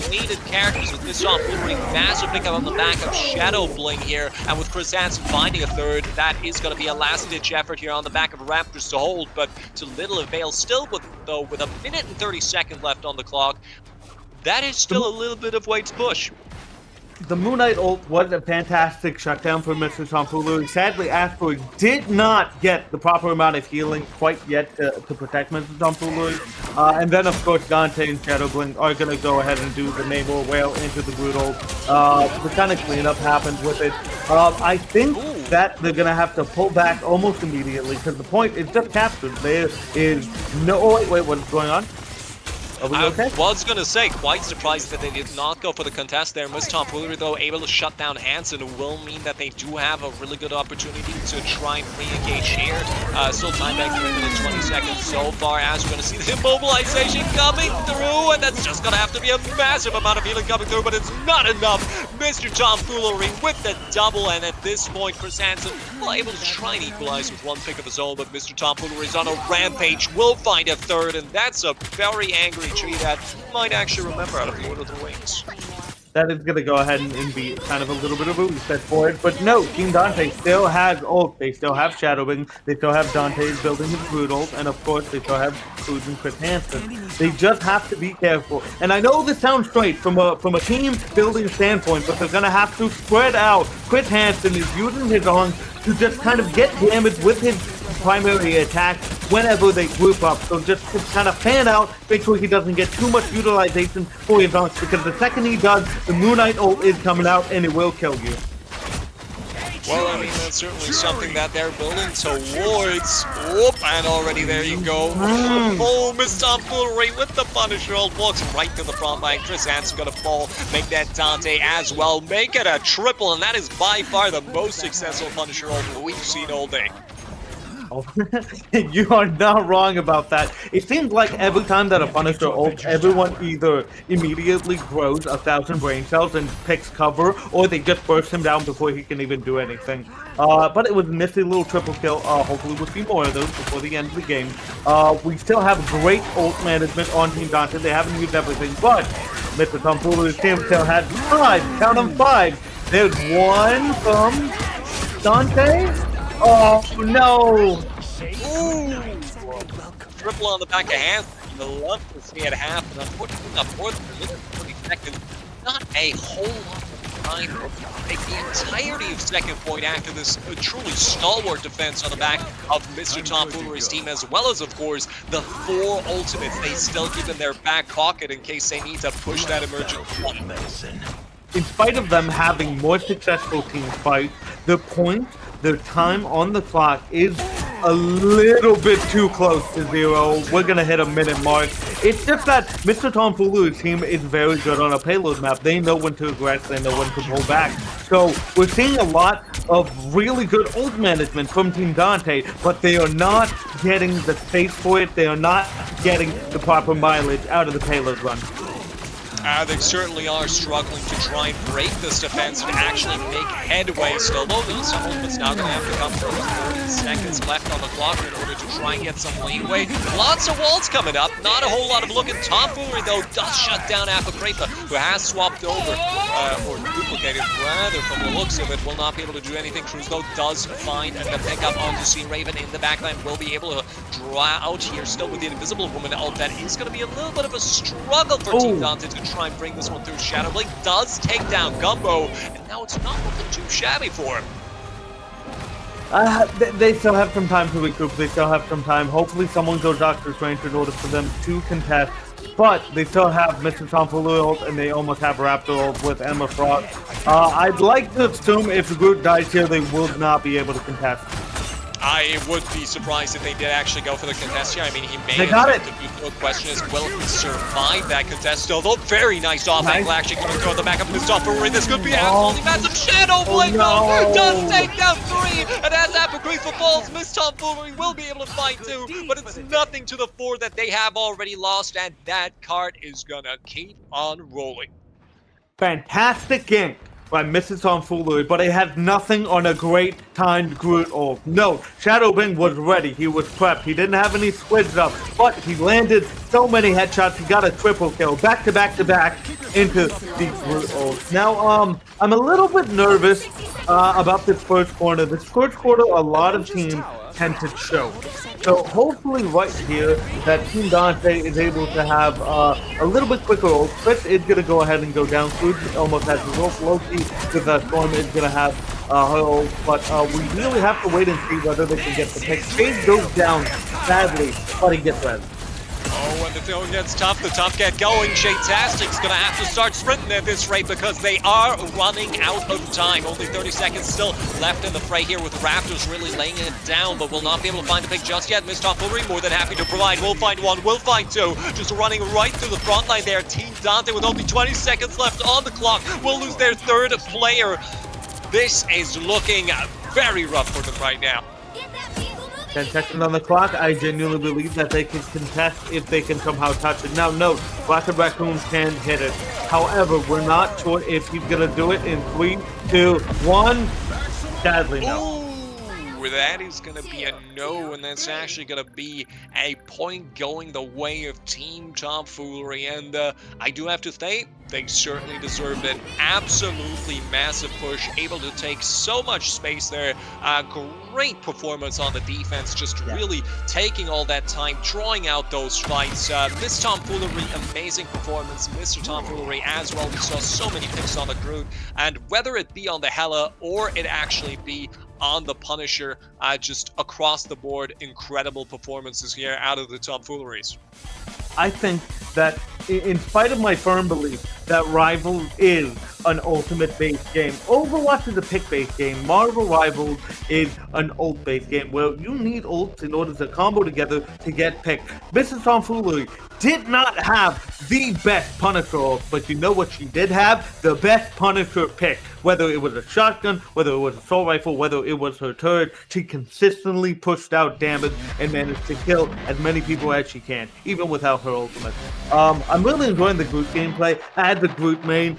Needed characters with this Tomfoolery. Massive pickup on the back of Shadow Bling here, and with Chris Hansen finding a third, that is going to be a last-ditch effort here on the back of Raptors to hold, but to little avail. Still, with a minute and 30 seconds left on the clock, that is still a little bit of way to push. The Moon Knight ult was a fantastic shutdown for Mr. Tomfoolery. Sadly, Asteroid did not get the proper amount of healing quite yet to protect Mr. Tomfoolery. And then, of course, Dante and Shadowblink are going to go ahead and do the Namor Whale into the Groot ult. The kind of cleanup happens with it. I think that they're going to have to pull back almost immediately because the point is just captured. There is no... Oh, wait, what's going on? I was going to say, quite surprised that they did not go for the contest there. Miss Tomfoolery, though, able to shut down Hansen will mean that they do have a really good opportunity to try and re-engage here. Still time back 3 minutes, 20 seconds so far, as we're going to see the immobilization coming through, and that's just going to have to be a massive amount of healing coming through, but it's not enough. Mr. Tomfoolery with the double, and at this point, Chris Hansen will able to try and equalize with 1 pick of his own, but Mr. Tomfoolery is on a rampage, will find a third, and that's a very angry tree that might actually remember out of Lord of the Rings. That is going to go ahead and be kind of a little bit of a reset for it. But no, Team Dante still has ult. They still have Shadowing. They still have Dante's building his Groot ult. And of course, they still have Cruz and Chris Hansen. They just have to be careful. And I know this sounds straight from a team building standpoint, but they're going to have to spread out. Chris Hansen is using his arms to just kind of get damage with his primary attack whenever they group up. So just kind of fan out, make sure he doesn't get too much utilization for his arms, because the second he does, the Moon Knight ult is coming out and it will kill you. Well, I mean, that's certainly something that they're building towards. Whoop, and already there you go. Oh, Miss Tomfoolery with the Punisher ult walks right to the front line. Chris Hansen's gonna fall, make that Dante as well, make it a triple, and that is by far the most successful Punisher ult we've seen all day. You are not wrong about that. It seems like every time that a Punisher ults, everyone either immediately grows 1,000 brain cells and picks cover, or they just burst him down before he can even do anything. But it was a nifty little triple kill. Hopefully we'll see more of those before the end of the game. We still have great ult management on Team Dante. They haven't used everything, but Mr. Tomfoolery's team still had 5. Count them 5. There's 1 from Dante. Oh no! Ooh. Triple on the back of Hansen. The love to see it happen. Unfortunately, not more than 30 seconds. Not a whole lot of trying to take the entirety of second point after this truly stalwart defense on the back of Mr. Tomfoolery's team, as well as, of course, the 4 ultimates they still keep in their back pocket in case they need to push that emergent one. In spite of them having more successful team fights, their time on the clock is a little bit too close to 0. We're gonna hit a minute mark. It's just that Mr. Tomfoolery's team is very good on a payload map. They know when to aggress, they know when to pull back. So we're seeing a lot of really good ult management from Team Dante, but they are not getting the space for it. They are not getting the proper mileage out of the payload run. They certainly are struggling to try and break this defense and actually make headway still. Though those ultimates now going to have to come through. 30 seconds left on the clock in order to try and get some leeway. Lots of walls coming up. Not a whole lot of looking. Tomfoolery, though, does shut down Apocrypha, who has swapped over, or duplicated, rather, from the looks of it. Will not be able to do anything. Cruz, though, does find and pick up onto Sea Raven in the backline. Will be able to draw out here still with the Invisible Woman ult. That is going to be a little bit of a struggle for Team Dante to try and bring this one through. Shadowblade does take down Gumbo, and now it's not looking too shabby for him. They still have some time to recoup. They still have some time. Hopefully someone goes Doctor Strange in order for them to contest. But they still have Mr. Tomfoolery ult, and they almost have Raptor ult with Emma Frost. I'd like to assume if the group dies here, they will not be able to contest. I would be surprised if they did actually go for the contest here. I mean, he may They got it. The question is, will he survive that contest? Although, very nice off angle actually coming through the back of Miss Tomfoolery. This could be absolutely massive. Shadowblade though does take down 3, and as Apocrypha falls, Miss Tomfoolery will be able to fight too, but it's nothing to the 4 that they have already lost, and that card is gonna keep on rolling. Fantastic gank by Mrs. Tomfoolery, but it had nothing on a great timed Groot ult. No, Shadowbang was ready. He was prepped. He didn't have any squids up, but he landed so many headshots. He got a triple kill, back to back to back into the Groot ult. Now, I'm a little bit nervous about this first quarter. This first quarter, a lot of teams tend to choke. So hopefully right here that Team Dante is able to have a little bit quicker ult. Chris is going to go ahead and go down. Cruz almost has his ult. Loki with Storm is going to have her ult. But we really have to wait and see whether they can get the pick. Shade goes down sadly, but he gets red. Oh, when the throwing gets tough, the tough get going. Shade-tastic's gonna have to start sprinting at this rate because they are running out of time. Only 30 seconds still left in the fray here with Raptors really laying it down, but will not be able to find a pick just yet. Miss Tomfoolery more than happy to provide. We'll find one, we'll find 2. Just running right through the front line there. Team Dante with only 20 seconds left on the clock will lose their 3rd player. This is looking very rough for them right now. 10 seconds on the clock. I genuinely believe that they can contest if they can somehow touch it. Now, note, Rocket Raccoon can hit it. However, we're not sure if he's going to do it in 3, 2, 1. Sadly, no. Ooh, that is going to be a no, and that's actually going to be a point going the way of Team Tomfoolery. And I do have to say, they certainly deserved an absolutely massive push, able to take so much space there. Great performance on the defense, just really taking all that time, drawing out those fights. Miss Tomfoolery, amazing performance. Mr. Tomfoolery as well. We saw so many picks on the Groot, and whether it be on the Hela or it actually be on the Punisher, just across the board, incredible performances here out of the Tomfooleries. I think that in spite of my firm belief that Rivals is an ultimate-based game, Overwatch is a pick-based game, Marvel Rivals is an ult-based game where you need ults in order to combo together to get picked. Mrs. Tomfoolery did not have the best Punisher ult, but you know what she did have? The best Punisher pick. Whether it was a shotgun, whether it was a assault rifle, whether it was her turret, she consistently pushed out damage and managed to kill as many people as she can, even without her ultimate. I'm really enjoying the Groot gameplay. As the Groot main,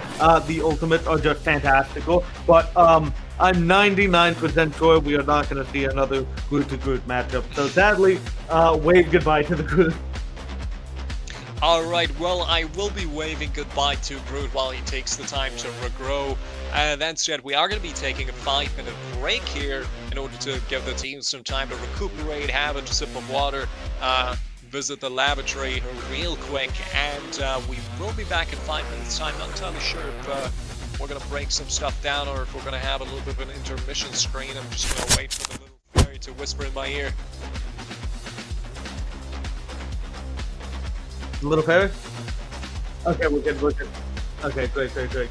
the ultimates are just fantastical, but I'm 99% sure we are not going to see another Groot to Groot matchup. So sadly, wave goodbye to the Groot. Alright, well, I will be waving goodbye to Groot while he takes the time to regrow. That said, we are going to be taking a 5-minute break here in order to give the team some time to recuperate, have a sip of water, visit the lavatory real quick, and we will be back in 5 minutes time. Not entirely sure if we're gonna break some stuff down, or if we're gonna have a little bit of an intermission screen. I'm just gonna wait for the little fairy to whisper in my ear. Little fairy? Okay, we're good, we're good. Okay, great, great, great.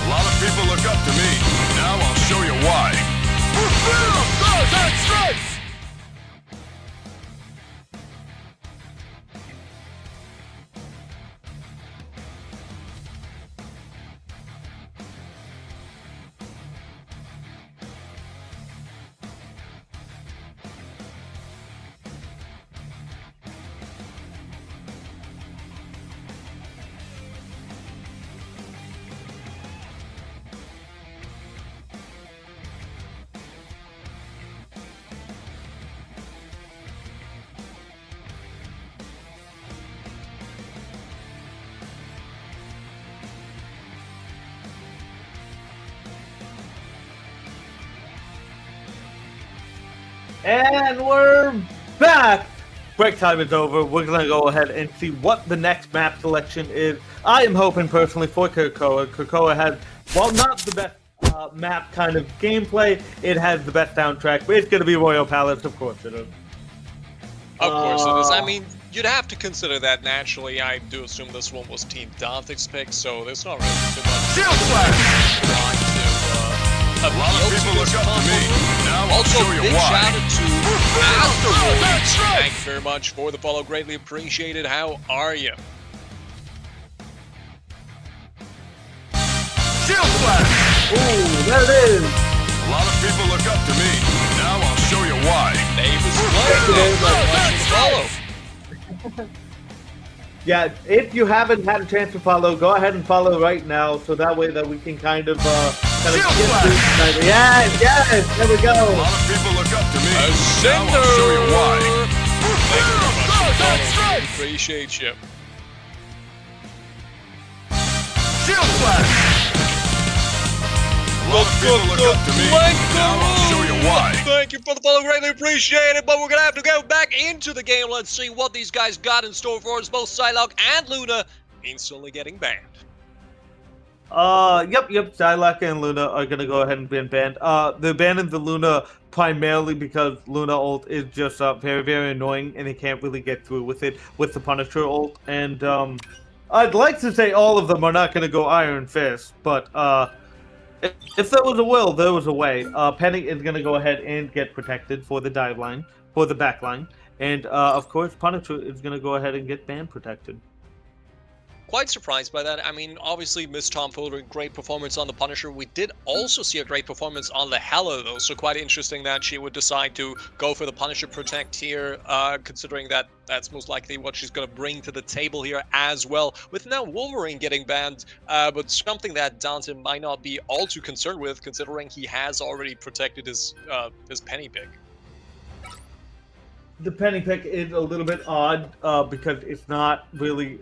A lot of people look up to me. Now I'll show you why. For freedom, goes and strikes! And we're back! Break time is over. We're going to go ahead and see what the next map selection is. I am hoping personally for Krakoa. Krakoa has, well, not the best map kind of gameplay. It has the best soundtrack, but it's going to be Royal Palace, of course it is. Of course it is. I mean, you'd have to consider that naturally. I do assume this one was Team Dante's pick, so there's not really too much Shield flash! to A lot of people look up to me. Now I'll Also, show you big why. shout out to Afterwards. That's right. Thank you very much for the follow. Greatly appreciated. How are you? Shield flash! Ooh, there it is! A lot of people look up to me. Now I'll show you why. Davis follow. Yeah, if you haven't had a chance to follow, go ahead and follow right now, so that way that we can kind of get through tonight. Yes, there we go. A lot of people look up to me. Now I'll show you why. Thank you very much for the follow. Appreciate you. Shield flash! A lot of people look up to me. Now I'll show you why. Thank you for the follow, greatly appreciate it. But we're gonna have to go back into the game. Let's see what these guys got in store for us. Both Psylocke and Luna instantly getting banned. Yep. Psylocke and Luna are gonna go ahead and be banned. They're banning the Luna primarily because Luna ult is just very, very annoying, and they can't really get through with it with the Punisher ult. And I'd like to say all of them are not gonna go Iron Fist, but if there was a will, there was a way. Penny is going to go ahead and get protected for the dive line, for the back line. And, of course, Punisher is going to go ahead and get ban protected. Quite surprised by that. I mean, obviously, Miss Tomfoolery, great performance on the Punisher. We did also see a great performance on the Hela, though, so quite interesting that she would decide to go for the Punisher Protect here, considering that that's most likely what she's going to bring to the table here as well. With now Wolverine getting banned, but something that Dante might not be all too concerned with, considering he has already protected his Penny pick. The Penny pick is a little bit odd because it's not really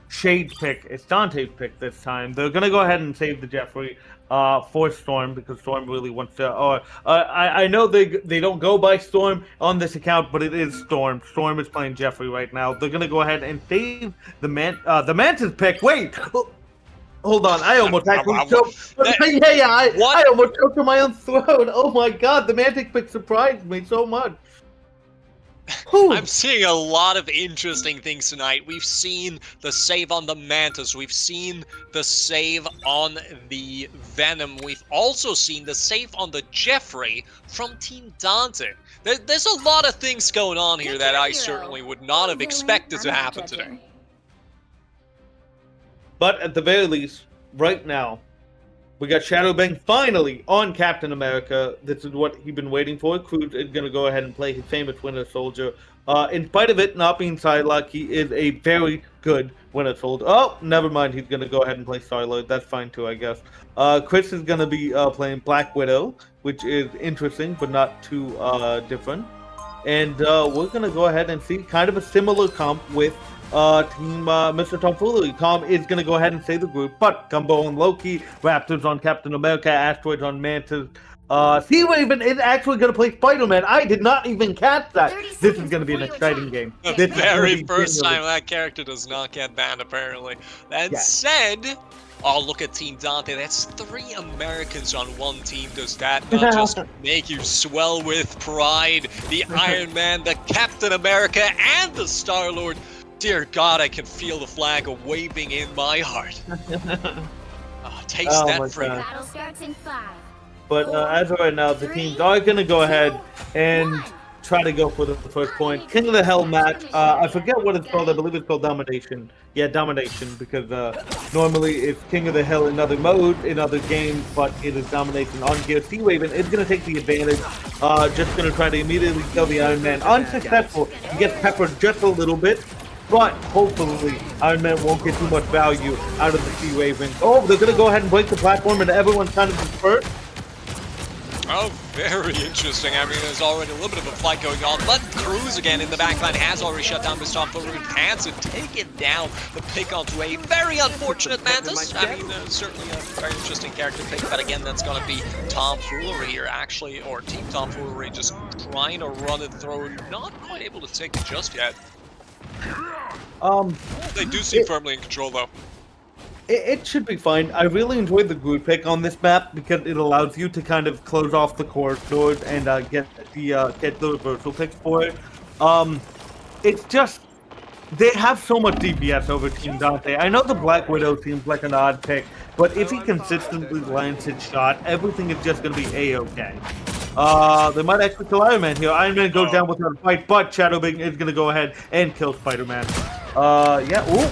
Shade's pick. It's Dante's pick this time. They're gonna go ahead and save the Jeffrey for Storm because Storm really wants to. I know they don't go by Storm on this account, but it is Storm. Storm is playing Jeffrey right now. They're gonna go ahead and save the Mantis pick. Wait. Hold on, I almost actually choked. I almost choked on my own throat. Oh my god, the Mantic pick surprised me so much. I'm seeing a lot of interesting things tonight. We've seen the save on the Mantis. We've seen the save on the Venom. We've also seen the save on the Jeffrey from Team Dante. There's a lot of things going on here that I certainly would not have expected to happen today. But at the very least, right now, we got Shadowbang finally on Captain America. This is what he's been waiting for. Cruz is going to go ahead and play his famous Winter Soldier. In spite of it not being Psylocke, he is a very good Winter Soldier. Oh, never mind. He's going to go ahead and play Star-Lord. That's fine too, I guess. Chris is going to be playing Black Widow, which is interesting, but not too different. And we're going to go ahead and see kind of a similar comp with Team Mr. Tomfoolery. Tom is going to go ahead and save the group, but Gumbo on Loki, Raptors on Captain America, Asteroids on Mantis. Sea Raven is actually going to play Spider-Man. I did not even catch that. This is going to be an exciting game. The very first time that character does not get banned, apparently. That said, oh, look at Team Dante. That's 3 Americans on one team. Does that not just make you swell with pride? The Iron Man, the Captain America, and the Star-Lord. Dear God, I can feel the flag waving in my heart. Taste that freedom. Battle starts in 5. But as of right now, the teams are going to go ahead and try to go for the first point. King of the Hell match. I forget what it's called. I believe it's called Domination. Yeah, Domination, because normally it's King of the Hell in other modes, in other games, but it is Domination on here. Sea Raven is going to take the advantage. Just going to try to immediately kill the Iron Man. Unsuccessful. He gets peppered just a little bit. But hopefully, Iron Man won't get too much value out of the Sea Raven. Oh, they're going to go ahead and break the platform and everyone's kind of dispersed. Oh, very interesting. I mean, there's already a little bit of a fight going on, but Cruz again in the backline has already shut down Mr. Tomfoolery. Hands and taken down the pick onto a very unfortunate Mantis. I mean, certainly a very interesting character pick, but again, that's going to be Tomfoolery here, actually, or Team Tomfoolery just trying to run it through, not quite able to take it just yet. They do seem firmly in control, though. It should be fine. I really enjoyed the group pick on this map because it allows you to kind of close off the corridors and get the reversal picks for it. It's just they have so much DPS over Team Dante. I know the Black Widow seems like an odd pick, but if he consistently lands his shot, everything is just going to be A-okay. They might actually kill Iron Man here. Iron Man goes down without a fight, but Shadowbing is going to go ahead and kill Spider-Man. Yeah, ooh.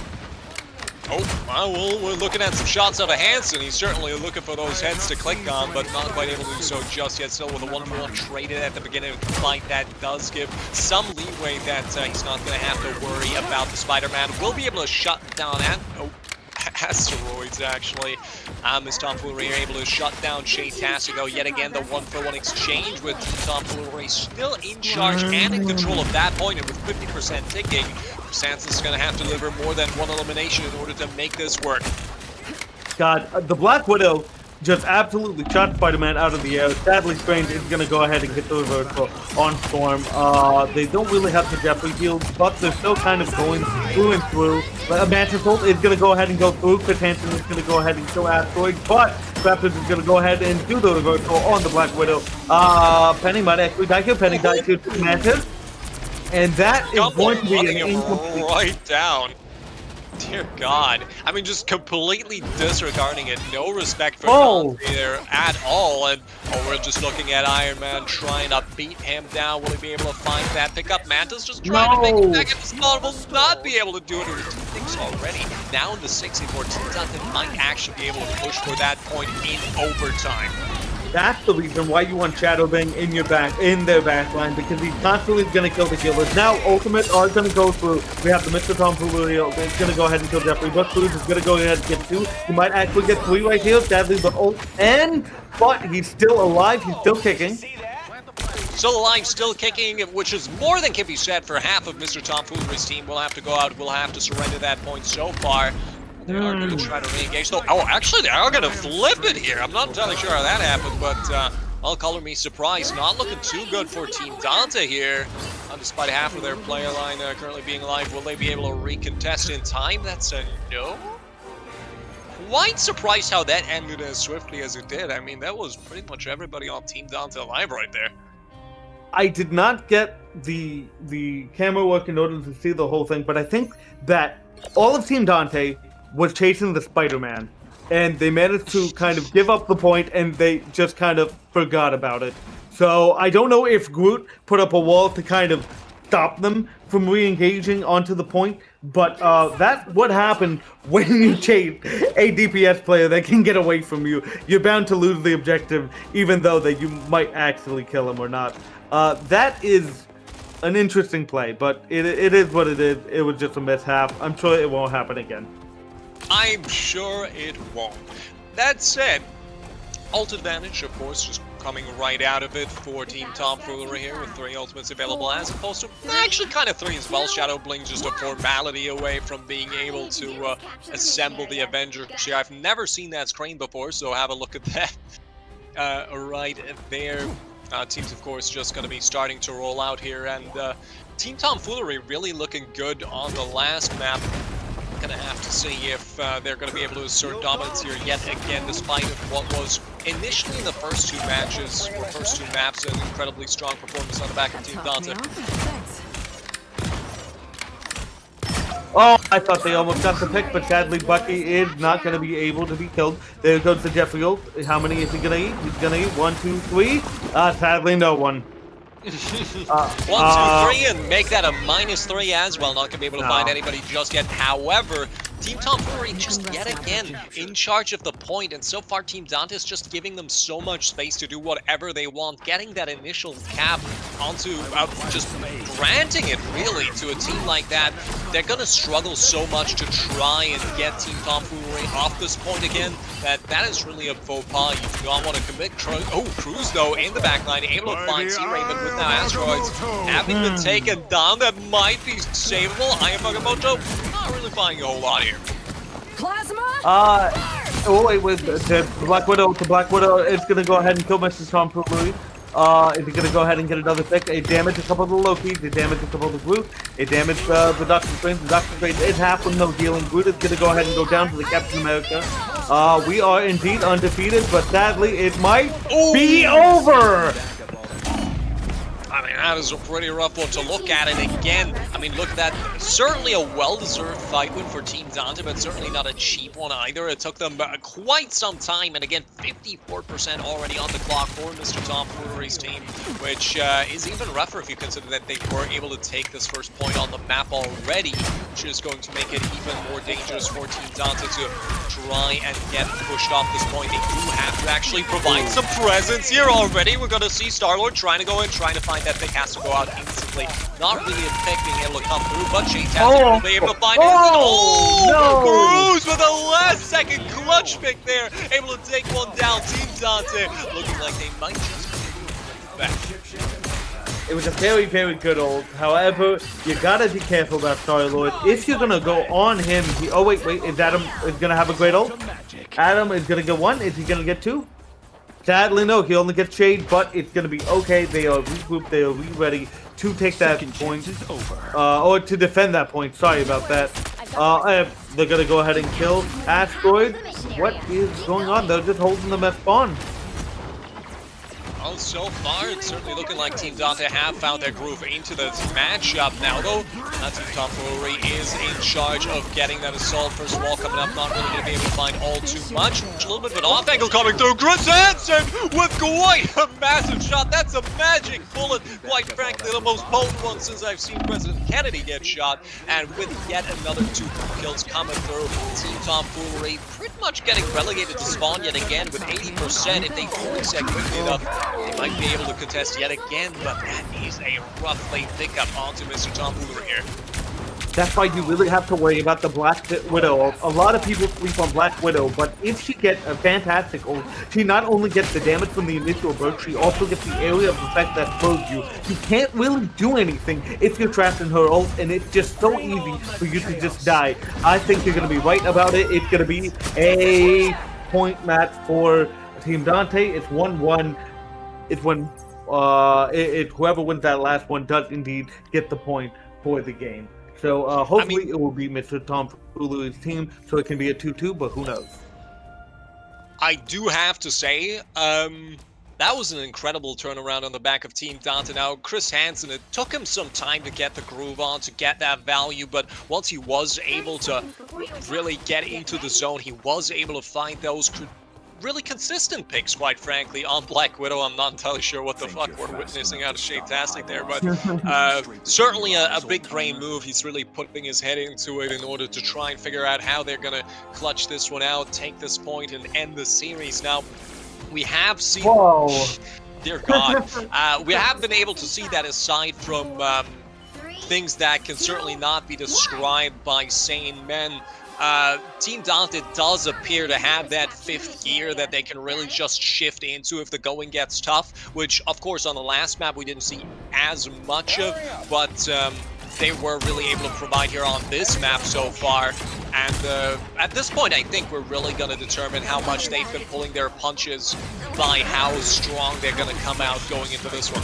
Oh, well, we're looking at some shots out of Hansen. He's certainly looking for those heads to click on, but not quite able to do so just yet. Still with a 1-for-1 traded at the beginning of the fight. That does give some leeway that he's not going to have to worry about the Spider-Man. Will be able to shut down Asteroids, actually. As Tomfoolery are able to shut down Shade-Tastico. Yet again, the 1-for-1 exchange with Tomfoolery still in charge and in control of that point, and with 50% ticking. Sans is going to have to deliver more than one elimination in order to make this work. God, the Black Widow just absolutely shot Spider-Man out of the air. Sadly, Strange is going to go ahead and get the reversal on Storm. They don't really have the Jeffrey field, but they're still kind of going through and through. Mantis ult is going to go ahead and go through. Chris Hansen is going to go ahead and kill Asteroid, but Raptors is going to go ahead and do the reversal on the Black Widow. Penny might actually die here. Penny dies here to Mantis. And that is going to be an incomplete right down. Dear God. I mean, just completely disregarding it. No respect for Dante there at all. And we're just looking at Iron Man trying to beat him down. Will he be able to find that pickup? Mantis just trying to make it back at the spawn. Will not be able to do it. Or 2 things already. Now in the 64, Team Dante might actually be able to push for that point in overtime. That's the reason why you want Shadowbang in their backline, because he's constantly going to kill the killers. Now, ultimates are going to go through. We have the Mr. Tomfoolery is going to go ahead and kill Jeffrey, but Cruz is going to go ahead and get 2. He might actually get 3 right here, sadly, but he's still alive. He's still kicking. Still alive, still kicking, which is more than can be said for half of Mr. Tomfoolery's team. We'll have to go out. We'll have to surrender that point so far. They are going to try to re-engage, though. Oh, actually, they are going to flip it here. I'm not entirely sure how that happened, but, well, color me surprised. Not looking too good for Team Dante here. Despite half of their player line currently being alive, will they be able to recontest in time? That's a no. Quite surprised how that ended as swiftly as it did. I mean, that was pretty much everybody on Team Dante alive right there. I did not get the camera work in order to see the whole thing, but I think that all of Team Dante was chasing the Spider-Man, and they managed to kind of give up the point, and they just kind of forgot about it. So I don't know if Groot put up a wall to kind of stop them from re-engaging onto the point, but that's what happened when you chase a DPS player that can get away from you. You're bound to lose the objective, even though that you might actually kill him or not. That is an interesting play, but it is what it is. It was just a mishap. I'm sure it won't happen again. I'm sure it won't. That said, ult advantage, of course, just coming right out of it for Team Tomfoolery here with 3 ultimates available, as opposed to actually kind of 3 as well. Shadow Bling's just a formality away from being able to assemble the Avenger here. I've never seen that screen before, so have a look at that right there. Teams, of course, just going to be starting to roll out here, and Team Tomfoolery really looking good on the last map. Gonna have to see if they're gonna be able to assert dominance here yet again, despite of what was initially in the first 2 matches, or first 2 maps, an incredibly strong performance on the back of Team Dante. Oh, I thought they almost got the pick, but sadly Bucky is not going to be able to be killed. There goes the Jeffrey ult. How many is he going to eat? He's going to eat 1, 2, 3. Sadly, no one. 1, 2, 3, and make that a -3 as well. Not gonna be able to find anybody just yet. However, Team Tomfoolery just yet again in charge of the point, and so far Team Dante is just giving them so much space to do whatever they want, getting that initial cap onto, just granting it really to a team like that. They're gonna struggle so much to try and get Team Tomfoolery off this point again, that is really a faux pas. You do not want to commit. Cruz though in the backline, able to find T-Raven with now Asteroids, having been taken down. That might be savable. I am Magamoto, not really finding a whole lot here. Oh wait, with the Black Widow, it's gonna go ahead and kill Mr. Tomfoolery. Is he gonna go ahead and get another pick? It damaged a couple of the Lokis, it damaged a couple of the Groot, it damaged the Doctor Strange. The Doctor Strange is half with no healing. Groot is gonna go ahead and go down to the Captain America. We are indeed undefeated, but sadly it might be over! I mean, that is a pretty rough one to look at. And again, I mean, look at that. Certainly a well-deserved fight win for Team Dante, but certainly not a cheap one either. It took them quite some time. And again, 54% already on the clock for Mr. Tomfoolery's team, which is even rougher if you consider that they were able to take this first point on the map already, which is going to make it even more dangerous for Team Dante to try and get pushed off this point. They do have to actually provide some presence here already. We're going to see Star-Lord trying to go in, trying to find that pick, has to go out instantly. Not really a pick being able to come through, but Chase will be able to find it. Cruz with a last-second clutch pick there, able to take one down. Team Dante looking like they might just be back. It was a very, very good ult. However, you gotta be careful about Star-Lord. If you're gonna go on him, oh wait, is Adam is gonna have a great ult? Adam is gonna get one. Is he gonna get two? Sadly, no. He only gets Shade, but it's gonna be okay. They are regrouped. They are ready to take that point, or to defend that point. Sorry about that. They're gonna go ahead and kill Asteroid. What is going on? They're just holding them at spawn. Well, so far, it's certainly looking like Team Dante have found their groove into this matchup now, though. Team Tomfoolery is in charge of getting that assault. First of all, coming up, not really going to be able to find all too much. A little bit of an off angle coming through. Chris Hansen with quite a massive shot. That's a magic bullet. Quite frankly, the most potent one since I've seen President Kennedy get shot. And with yet another 2 kills coming through, Team Tomfoolery pretty much getting relegated to spawn yet again with 80%. If they do reset quickly enough, they might be able to contest yet again, but that is a rough late pickup onto Mr. Tomfoolery here. That's why you really have to worry about the Black Widow. A lot of people sleep on Black Widow, but if she gets a fantastic ult, she not only gets the damage from the initial burst, she also gets the area of effect that throws you. You can't really do anything if you're trapped in her ult, and it's just so easy for you to just die. I think you're going to be right about it. It's going to be a point match for Team Dante. It's 1-1. It's when whoever wins that last one does indeed get the point for the game. So hopefully it will be Mr. Tomfoolery's team, so it can be a 2-2, but who knows? I do have to say, that was an incredible turnaround on the back of Team Dante. Now, Chris Hansen, it took him some time to get the groove on, to get that value, but once he was able to really get into the zone, he was able to find those really consistent picks, quite frankly, on Black Widow. I'm not entirely sure what the fuck we're witnessing out of Shade-tastic there, but certainly a big brain move. He's really putting his head into it in order to try and figure out how they're going to clutch this one out, take this point, and end the series. Now, we have seen... Whoa. Dear God. We have been able to see that aside from things that can certainly not be described by sane men. Team Dante does appear to have that 5th gear that they can really just shift into if the going gets tough, which, of course, on the last map we didn't see as much of, but they were really able to provide here on this map so far. And at this point, I think we're really going to determine how much they've been pulling their punches by how strong they're going to come out going into this one.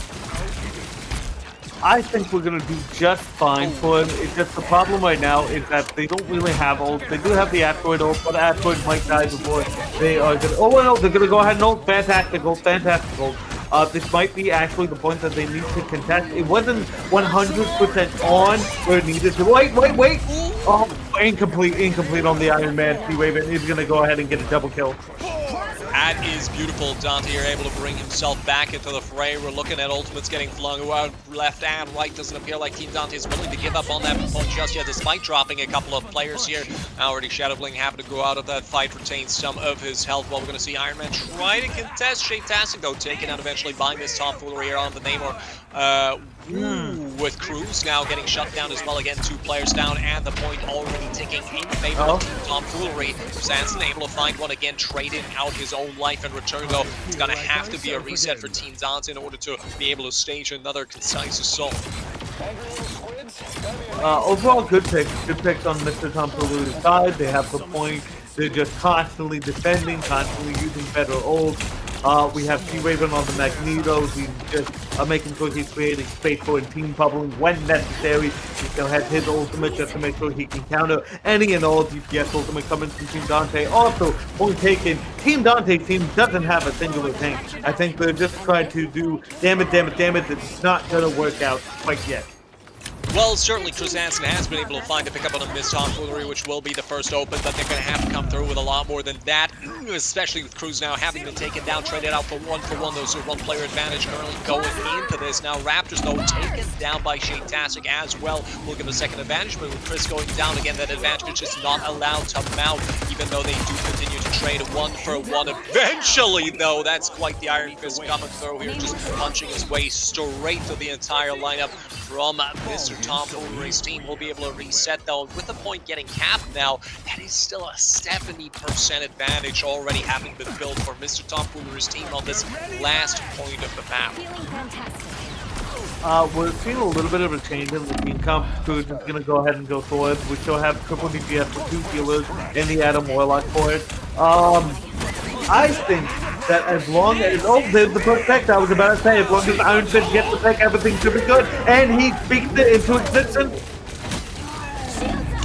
I think we're going to do just fine for him. It's just the problem right now is that they don't really have ult. They do have the Asteroid ult, but Asteroid might die before they are going to... Oh, no, they're going to go ahead and ult. Fantastic ult, fantastic ult. This might be actually the point that they need to contest. It wasn't 100% on where it needed to... Wait! Oh, incomplete on the Iron Man. T-Raven is going to go ahead and get a double kill. That is beautiful. Dante, you're able to bring himself back into the fray. We're looking at ultimates getting flung around left and right. Doesn't appear like Team Dante is willing to give up on that point just yet, despite dropping a couple of players here. Already Shadowbling having to go out of that fight, retains some of his health. Well, we're going to see Iron Man try to contest. Shaytastic, though, taken out eventually by Miss Tomfoolery here on the Namor. With Cruz now getting shut down as well. Again, 2 players down, and the point already ticking in favor of Team Tomfoolery. Sanson able to find one again, trading out his own life in return, though. It's going to have to be a reset for Team Dante in order to be able to stage another concise assault. Overall, good picks on Mr. Tomfoolery's side. They have the point. They're just constantly defending, constantly using better ults. We have T-Raven on the Magneto. He's just making sure he's creating space for team bubbling when necessary. He's going to have his ultimate just to make sure he can counter any and all DPS ultimate coming from Team Dante. Also, point taken, Team Dante team doesn't have a singular tank. I think they're just trying to do damage. It's not going to work out quite yet. Well, certainly Chris Hansen has been able to find a pickup on a Miss Tomfoolery, which will be the first open, but they're going to have to come through with a lot more than that, especially with Cruz now having been taken down, traded out for one. Those are 1-player advantage currently going into this. Now Raptors, though, taken down by Shaytastic as well. We'll give a second advantage, but with Chris going down again, that advantage is not allowed to mount, even though they do continue to trade 1-for-1. Eventually, though, that's quite the Iron Fist coming through here, just punching his way straight to the entire lineup from Mr. Tomfoolery's team. Will be able to reset, though, with the point getting capped now. That is still a 70% advantage already having been built for Mr. Tomfoolery's team on this last point of the map. We're seeing a little bit of a change in the team comp. Cruz is going to go ahead and go for it. We still have triple DPS for 2 healers and the Adam Warlock for it. I think that as long as, the perfect, I was about to say, as long as Iron Fist gets the pick, everything should be good, and he speaks it into existence.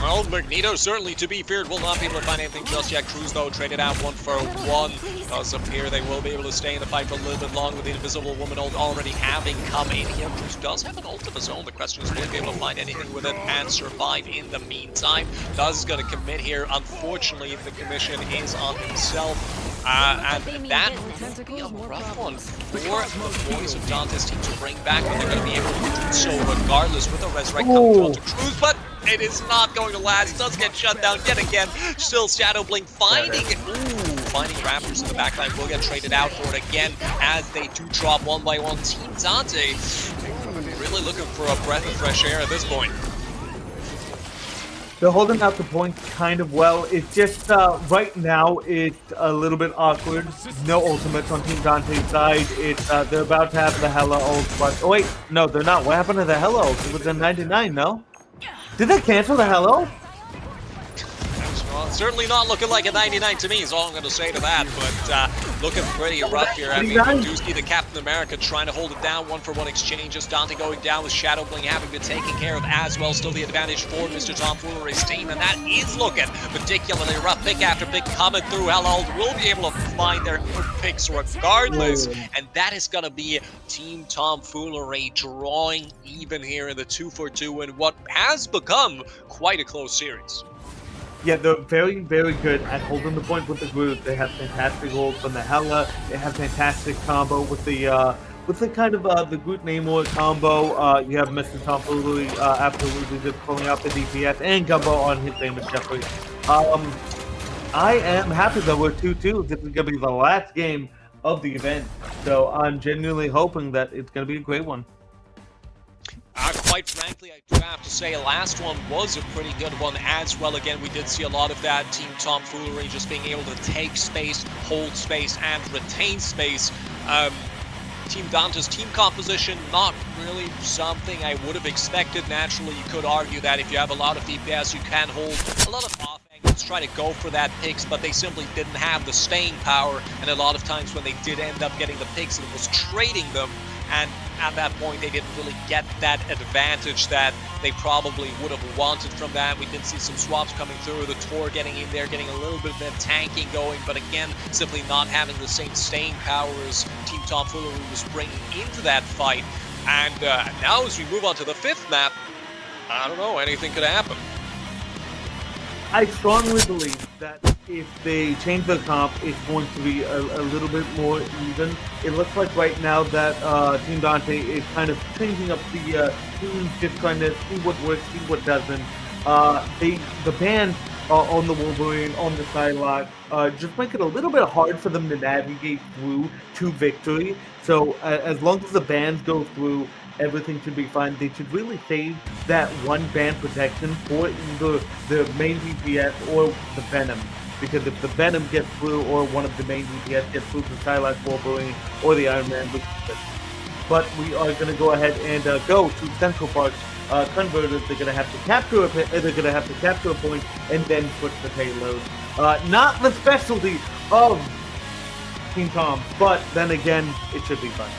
Well, Magneto certainly to be feared will not be able to find anything just yet. Cruz, though, traded out 1-for-1. Does appear they will be able to stay in the fight for a little bit longer with the Invisible Woman ult already having come in here. Cruz does have an ult of his own. The question is, will he be able to find anything with it and survive in the meantime? Does is going to commit here. Unfortunately, the commission is on himself. And that will be a rough one for the boys of Dante's team to bring back, but they're going to be able to do so regardless with a Resurrect coming to Cruz, but it is not going to last. Does get shut down yet again. Still Shadowbling finding Raptors in the backline. Will get traded out for it again as they do drop 1 by 1. Team Dante really looking for a breath of fresh air at this point. They're holding out the point kind of well. It's just right now it's a little bit awkward. No ultimates on Team Dante's side. It's they're about to have the Hela ult, but oh wait, no, they're not. What happened to the Hela ult? It was a 99, no? Did they cancel the Hela ult? Well, certainly not looking like a 99 to me is all I'm going to say to that, but looking pretty rough here. I mean, we do see the Captain America trying to hold it down, 1-for-1 exchanges. Dante going down with Shadowbling having been taken care of as well. Still the advantage for Mr. Tomfoolery's team, and that is looking particularly rough. Pick after pick coming through. Hela will be able to find their picks regardless, and that is going to be Team Tomfoolery drawing even here in the 2-for-2 in what has become quite a close series. Yeah, they're very, very good at holding the point with the group. They have fantastic holds from the Hela. They have fantastic combo with the kind of the Groot Namor combo. You have Mr. Tomfoolery absolutely just pulling out the DPS and Gumbo on his famous Jeffrey. I am happy that we're 2-2. This is gonna be the last game of the event, so I'm genuinely hoping that it's gonna be a great one. Quite frankly, I do have to say, last one was a pretty good one as well. Again, we did see a lot of that Team Tomfoolery just being able to take space, hold space, and retain space. Team Dante's team composition, not really something I would have expected. Naturally, you could argue that if you have a lot of DPS, you can hold a lot of off angles, try to go for that picks, but they simply didn't have the staying power. And a lot of times when they did end up getting the picks, it was trading them. And at that point, they didn't really get that advantage that they probably would have wanted from that. We did see some swaps coming through, the Tor getting in there, getting a little bit of that tanking going, but again, simply not having the same staying power as Team Tomfoolery was bringing into that fight. And now as we move on to the 5th map, I don't know, anything could happen. I strongly believe that if they change the comp, it's going to be a little bit more even. It looks like right now that Team Dante is kind of changing up the teams, just trying to see what works, see what doesn't. The ban on the Wolverine, on the Psylocke, just make it a little bit hard for them to navigate through to victory. So as long as the bans go through, everything should be fine. They should really save that one ban protection for either the main DPS or the Venom. Because if the Venom gets through, or one of the main DPS gets through, the Psylocke, Wolverine, or the Iron Man, but we are going to go ahead and go to Central Park Converters. They're going to have to capture a point and then put the payload. Not the specialty of Team Tom, but then again, it should be fun.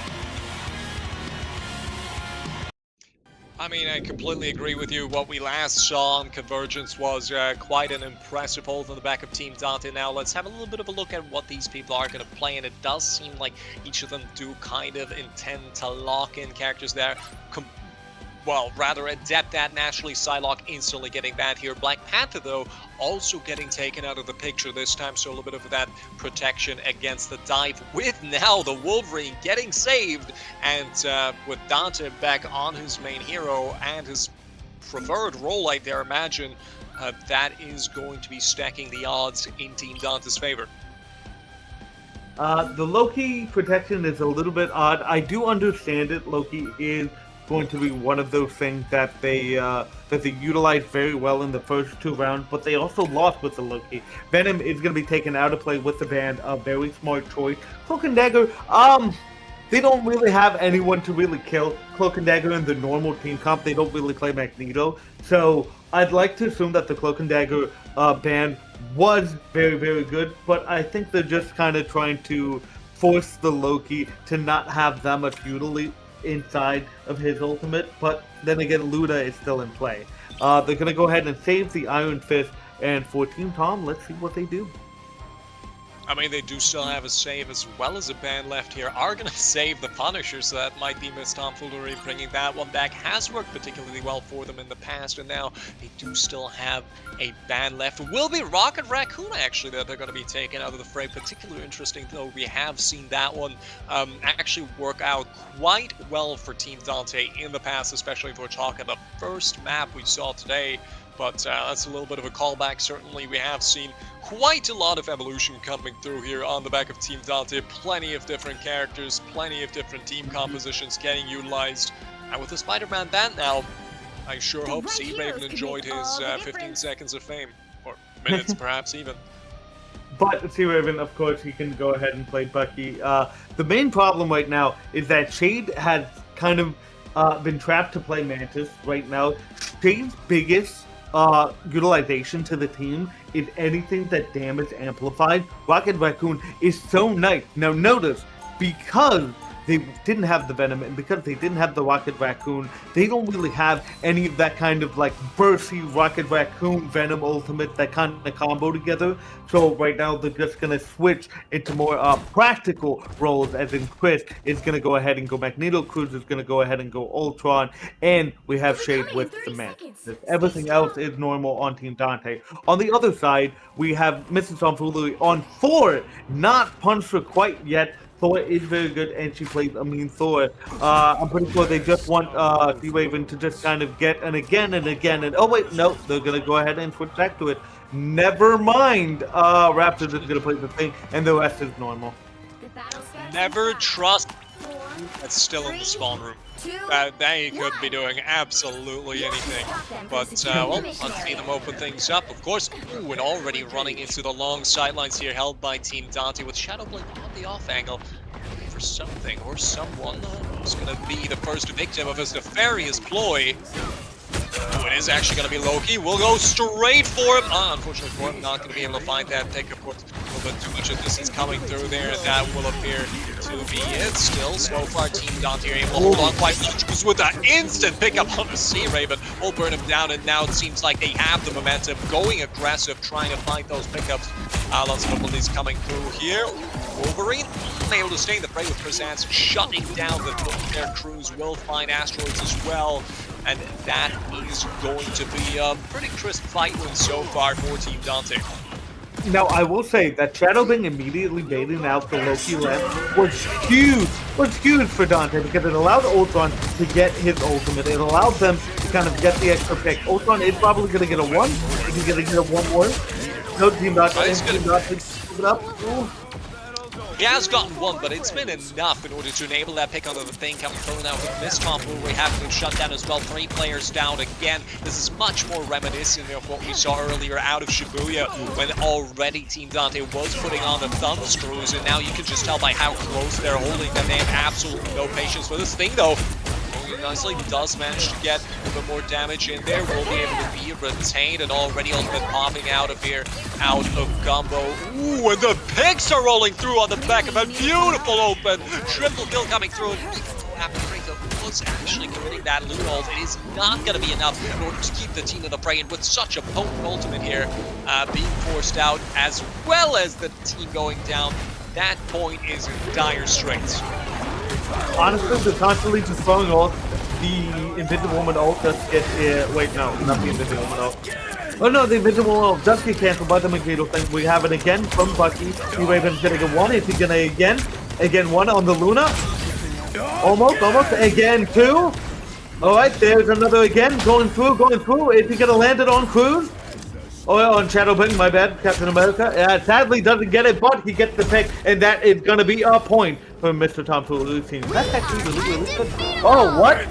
I mean, I completely agree with you. What we last saw on Convergence was quite an impressive hold on the back of Team Dante. Now let's have a little bit of a look at what these people are going to play, and it does seem like each of them do kind of intend to lock in characters there. Well, rather adept at naturally. Psylocke instantly getting banned here. Black Panther, though, also getting taken out of the picture this time, so a little bit of that protection against the dive, with now the Wolverine getting saved, and with Dante back on his main hero and his preferred role, I dare imagine, that is going to be stacking the odds in Team Dante's favor. The Loki protection is a little bit odd. I do understand it. Loki is going to be one of those things that they utilized very well in the first 2 rounds, but they also lost with the Loki. Venom is going to be taken out of play with the ban. A very smart choice. Cloak and Dagger, they don't really have anyone to really kill. Cloak and Dagger in the normal team comp, they don't really play Magneto. So I'd like to assume that the Cloak and Dagger ban was very, very good, but I think they're just kind of trying to force the Loki to not have that much utility inside of his ultimate, but then again, Luda is still in play. They're going to go ahead and save the Iron Fist, and for Team Tom, let's see what they do. I mean, they do still have a save as well as a ban left here. Are going to save the Punisher, so that might be Miss Tomfoolery bringing that one back. Has worked particularly well for them in the past, and now they do still have a ban left. Will be Rocket Raccoon, actually, that they're going to be taken out of the fray. Particularly interesting, though, we have seen that one actually work out quite well for Team Dante in the past, especially if we're talking the first map we saw today. But that's a little bit of a callback. Certainly, we have seen quite a lot of evolution coming through here on the back of Team Dante. Plenty of different characters, plenty of different team compositions getting utilized. And with the Spider-Man ban now, I sure hope Sea Raven enjoyed his 15 seconds of fame. Or minutes, perhaps, even. But Sea Raven, of course, he can go ahead and play Bucky. The main problem right now is that Shade has kind of been trapped to play Mantis right now. Shade's biggest utilization to the team is anything that damage amplified. Rocket Raccoon is so nice. Now notice, because they didn't have the Venom, and because they didn't have the Rocket Raccoon, they don't really have any of that kind of like bursty Rocket Raccoon Venom ultimate, that kind of combo together. So right now they're just going to switch into more practical roles, as in Chris is going to go ahead and go Magneto, Cruz is going to go ahead and go Ultron, and we have Shade with the Mantis. Everything else is normal on Team Dante. On the other side, we have Mrs. Tomfoolery on Thor, not Punisher quite yet. Thor is very good, and she plays a mean Thor. I'm pretty sure they just want Sea Raven to just kind of get and again, and oh wait, no, they're going to go ahead and switch back to it. Never mind. Raptors is going to play the thing, and the rest is normal. Never trust. That's still in the spawn room. They could be doing absolutely anything. But, well, let's see them open things up. Of course, ooh, and already running into the long sidelines here, held by Team Dante with Shadowblade on the off angle. Looking for something or someone who's going to be the first victim of his nefarious ploy. Oh, it is actually going to be Loki. We'll go straight for him. Unfortunately for him, not going to be able to find that pick. Of course, a little bit too much of distance coming through there, and that will appear to be it. Still, so far, Team Dante are able to hold on quite much with that instant pickup on the Sea Raven. Will burn him down, and now it seems like they have the momentum, going aggressive, trying to find those pickups. Lots of abilities coming through here. Wolverine able to stay in the fray with Presence, shutting down their crews. Will find asteroids as well. And that is going to be a pretty crisp fight win so far for Team Dante. Now, I will say that Shadowbing immediately baiting out the Loki lamp was huge for Dante because it allowed Ultron to get his ultimate. It allowed them to kind of get the extra pick. Ultron is probably going to get a 1. He's going to get a 1 more. No, Team Dante. Team Dante. It up. Ooh. He has gotten 1, but it's been enough in order to enable that pick onto the thing coming thrown out with this tomfoolery having been shut down as well. 3 players down again. This is much more reminiscent of what we saw earlier out of Shibuya when already Team Dante was putting on the thumb screws, and now you can just tell by how close they're holding that they have absolutely no patience for this thing though. Nicely does manage to get a bit more damage in there. Will be able to be retained, and already ultimate popping out of here, out of Gumbo. Ooh, and the picks are rolling through on the back of a beautiful open. Triple kill coming through. Was actually committing that loot ult. It is not going to be enough in order to keep the team in the fray, and with such a potent ultimate here being forced out, as well as the team going down, that point is in dire straits. Honestly, they're constantly just throwing ult. The Invisible Woman ult just get wait, no, not the Invisible Woman ult. Oh no, the Invisible ult does get cancelled by the Magneto thing. We have it again from Bucky. The Raven's gonna get 1. Is he gonna again 1 on the Luna? Almost, again 2. Alright, there's another again, going through. Is he gonna land it on Cruz? Oh, on Shadowbing, my bad, Captain America. Sadly doesn't get it, but he gets the pick, and that is going to be a point for Mr. Tomfoolery's team. That's actually really good. Oh, what?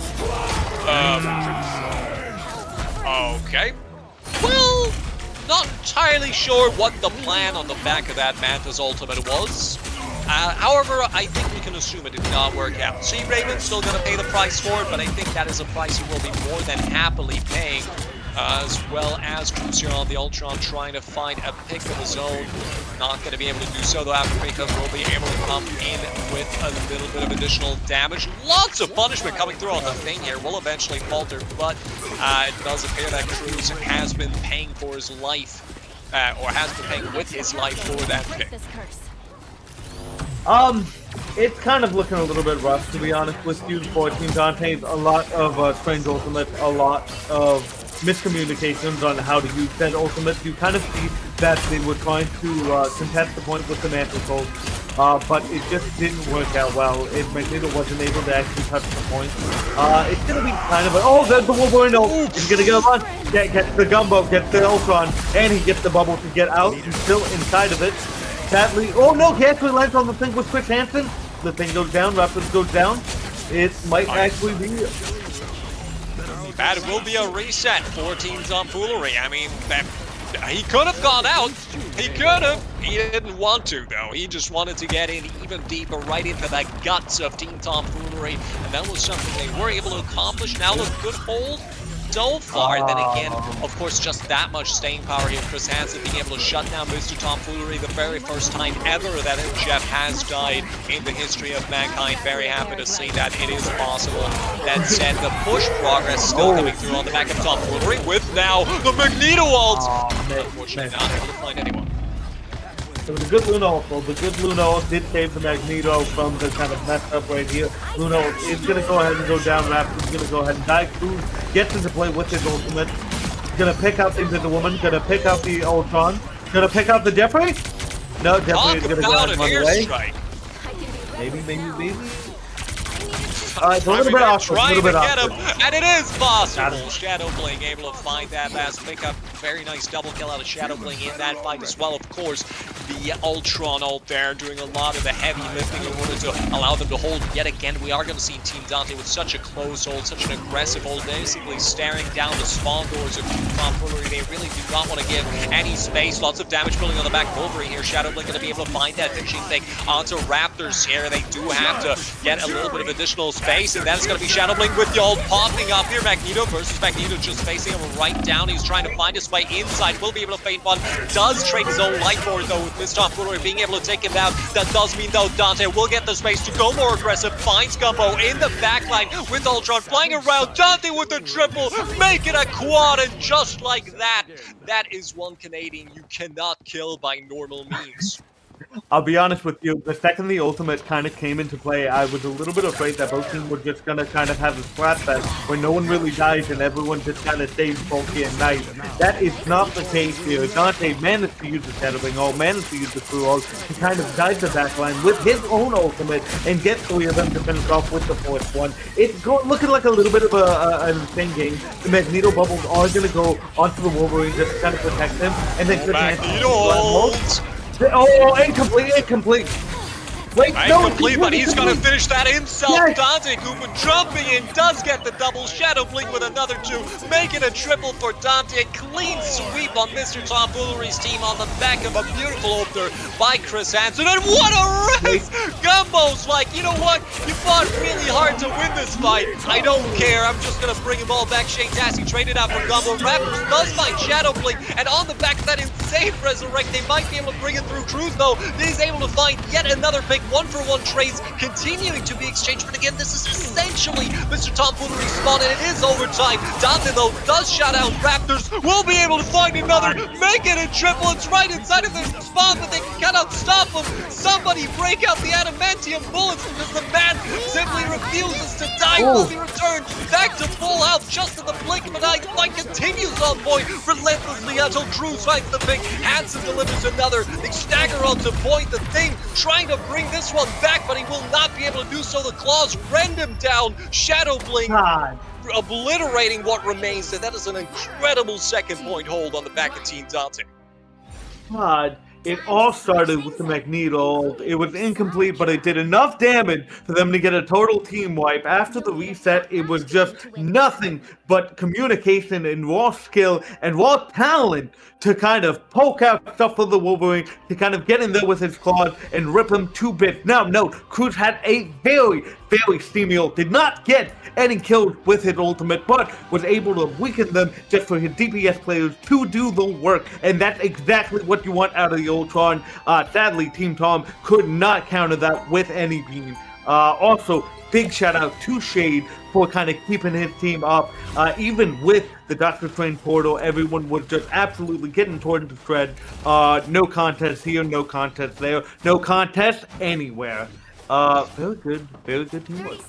Okay. Well, not entirely sure what the plan on the back of that Manta's ultimate was. However, I think we can assume it did not work out. Sea Raven's still going to pay the price for it, but I think that is a price he will be more than happily paying. As well as Crucial, the Ultron, trying to find a pick of his own. Not going to be able to do so, though, Africa will be able to come in with a little bit of additional damage. Lots of punishment coming through on the thing here. Will eventually falter, but it does appear that Cruz has been paying for his life, or has been paying with his life for that pick. It's kind of looking a little bit rough, to be honest with you, for Team Dante's. A lot of strange ultimates, a lot of miscommunications on how to use that ultimate. You kind of see that they were trying to contest the point with the Mantle Soul, but it just didn't work out well. Magneto wasn't able to actually touch the point. It's going to be kind of a... Oh, there's the Wolverine ult. He's going to get a run. Gets the Gumbo, gets the Ultron, and he gets the bubble to get out. He's still inside of it. Sadly... Oh, no, he actually lands on the thing with Chris Hansen. The thing goes down. Raptors goes down. It might actually be... That will be a reset for Team Tomfoolery. I mean, he could have gone out. He could have. He didn't want to, though. He just wanted to get in even deeper, right into the guts of Team Tomfoolery. And that was something they were able to accomplish. Now a good hold so far. Then again, of course, just that much staying power here. Chris Hansen being able to shut down Mr. Tomfoolery the very first time ever that Jeff has died in the history of mankind. Very happy to see that it is possible. That said, the push progress still coming through on the back of Tomfoolery with now the Magneto ult. Unfortunately, not able to find anyone. It was a good Luna ult, though. The good Luna ult did save the Magneto from the kind of mess up right here. Luna ult is going to go ahead and go down. Raptor's going to go ahead and die. Cruz gets into play with his ultimate. Going to pick out the Invisible Woman. Going to pick out the Ultron. Going to pick out the Jeffrey. No, Jeffrey is going to go ahead and run away. Strike. Maybe. It's a little bit awkward. And it is possible. Shadowbling able to find that last pickup. Very nice double kill out of Shadowbling in that fight as well. Of course, the Ultron ult there doing a lot of the heavy lifting in order to allow them to hold yet again. We are going to see Team Dante with such a close hold, such an aggressive hold, basically staring down the spawn doors of Team Tomfoolery. They really do not want to give any space. Lots of damage building on the back of Wolverine here. Shadowbling going to be able to find that finishing thing onto Raptors here. They do have to get a little bit of additional space, and that's going to be Shadowbling with the ult popping up here. Magneto versus Magneto just facing him right down. He's trying to find his way inside. Will be able to feint one. Does trade his own life for it, though, with Miss Tomfoolery being able to take him down. That does mean, though, Dante will get the space to go more aggressive. Finds Gumbo in the backline with Ultron flying around. Dante with the triple, make it a quad, and just like that, that is one Canadian you cannot kill by normal means. I'll be honest with you, the second the ultimate kind of came into play, I was a little bit afraid that both teams were just going to kind of have a splat fest where no one really dies and everyone just kind of stays bulky and nice. That is not the case here. Dante managed to use the settling ult, managed to use the true ult to kind of guide the backline with his own ultimate and get 3 of them to finish off with the 4th one. It's looking like a little bit of an insane game. The Magneto bubbles are going to go onto the Wolverine just to kind of protect him, and then Magneto ult! Oh, incomplete. Wait, no, incomplete, but he's gonna finish that himself. Yes. Dante Cooper jumping in, does get the double. Shadow Blink with another 2, making a triple for Dante. A clean sweep on Mr. Tomfoolery's team on the back of a beautiful opener by Chris Hansen. And what a race! Gumbo's like, you know what? You fought really hard to win this fight. I don't care. I'm just gonna bring him all back. Shane Tassie traded out for Gumbo. Raptors does find Shadow Blink, and on the back of that insane resurrect, they might be able to bring it through. Cruz, though, he's able to find yet another pick. 1-for-1 trades continuing to be exchanged, but again, this is essentially Mr. Tomfoolery's spawn, and it is overtime. Dante, though, does shout out Raptors, will be able to find another, make it a triple. It's right inside of their spawn, but they cannot stop him. Somebody break out the adamantium bullets because the man simply refuses to die. Will be returned back to full health just in the blink, but Light continues on point relentlessly until Cruz finds the pick. Hansen delivers another. They stagger onto point. The Thing trying to bring this one back, but he will not be able to do so. The claws rend him down. Shadow Blink obliterating what remains, and that is an incredible 2nd point hold on the back of Team Dante. God. It all started with the Magneto ult. It was incomplete, but it did enough damage for them to get a total team wipe. After the reset, it was just nothing but communication and raw skill and raw talent to kind of poke out stuff for the Wolverine, to kind of get in there with his claws and rip him 2 bits. Now, note, Cruz had a very steamy ult. Did not get any kills with his ultimate, but was able to weaken them just for his DPS players to do the work, and that's exactly what you want out of the Ultron. Sadly, Team Tom could not counter that with any beam. Also, big shout out to Shade for kind of keeping his team up. Even with the Doctor Strange portal, everyone was just absolutely getting torn to shreds. No contest here, no contest there, no contest anywhere. Very good teamwork.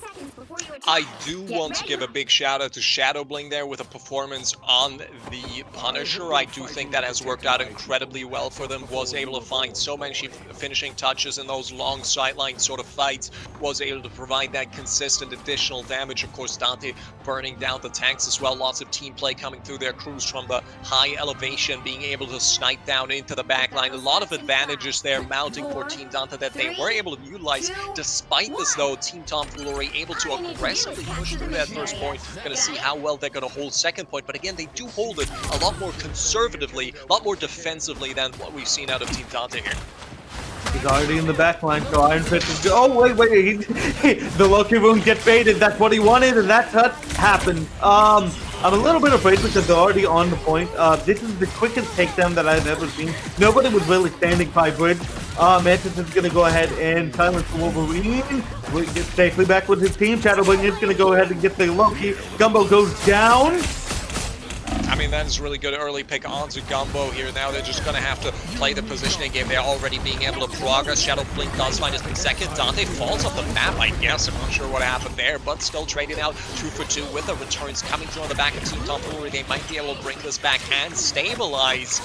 I do want to give a big shout out to Shadow Blink there with a performance on the Punisher. I do think that has worked out incredibly well for them. Was able to find so many finishing touches in those long sideline sort of fights. Was able to provide that consistent additional damage. Of course, Dante burning down the tanks as well. Lots of team play coming through their crews from the high elevation, being able to snipe down into the backline. A lot of advantages there mounting for Team Dante that they were able to utilize. Despite this, though, Team Tomfoolery able to aggressively push through that 1st point. Gonna see how well they're gonna hold 2nd point, but again, they do hold it a lot more conservatively, a lot more defensively than what we've seen out of Team Dante here. He's already in the backline, so Iron Fist is... Oh, wait, the Loki Rune gets baited. That's what he wanted, and that's what happened. I'm a little bit afraid because they're already on the point. This is the quickest takedown that I've ever seen. Nobody was really standing by bridge. Mantis is going to go ahead and silence the Wolverine. We get safely back with his team. Shadow Blink is going to go ahead and get the Loki. Gumbo goes down. I mean, that is really good early pick onto Gumbo here. Now they're just going to have to play the positioning game. They're already being able to progress. Shadow Blink does find his pick 2nd. Dante falls off the map, I guess. I'm not sure what happened there, but still trading out 2 for 2 with the returns coming through on the back of Team Tomfoolery. They might be able to bring this back and stabilize.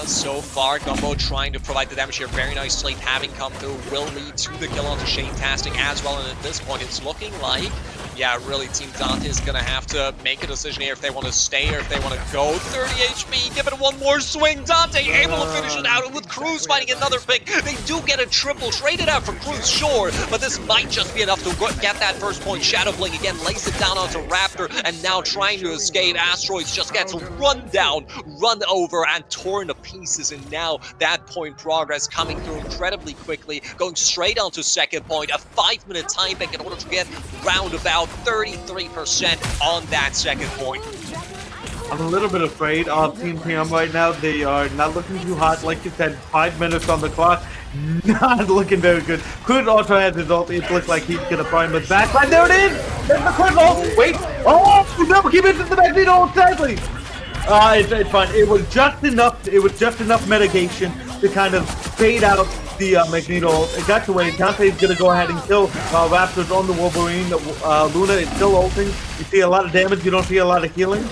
So far, Gumbo trying to provide the damage here. Very nice slate having come through. Will lead to the kill onto Shane Tastic as well. And at this point, it's looking like, yeah, really, Team Dante is going to have to make a decision here if they want to stay or if they want to go. 30 HP, give it one more swing. Dante able to finish it out, and with Cruz finding another pick, they do get a triple. Traded out for Cruz, sure, but this might just be enough to get that 1st point. Shadow Blink again lays it down onto Raptor, and now trying to escape. Asteroids just gets run down, run over, and torn to pieces, and now that point progress coming through incredibly quickly, going straight onto 2nd point. A 5-minute time back in order to get round about 33% on that 2nd point. I'm a little bit afraid of Team PM right now. They are not looking too hot. Like you said, 5 minutes on the clock. Not looking very good. Cruz also has his ult. It looks like he's going to prime his backline. There it is! There's the Cruz ult! Wait! Oh! No! Keep it to the Magneto ult, sadly! It's fine. It was just enough mitigation to kind of fade out the Magneto. It got away. Dante's gonna go ahead and kill Raptors on the Wolverine. Luna is still ulting. You see a lot of damage. You don't see a lot of healing.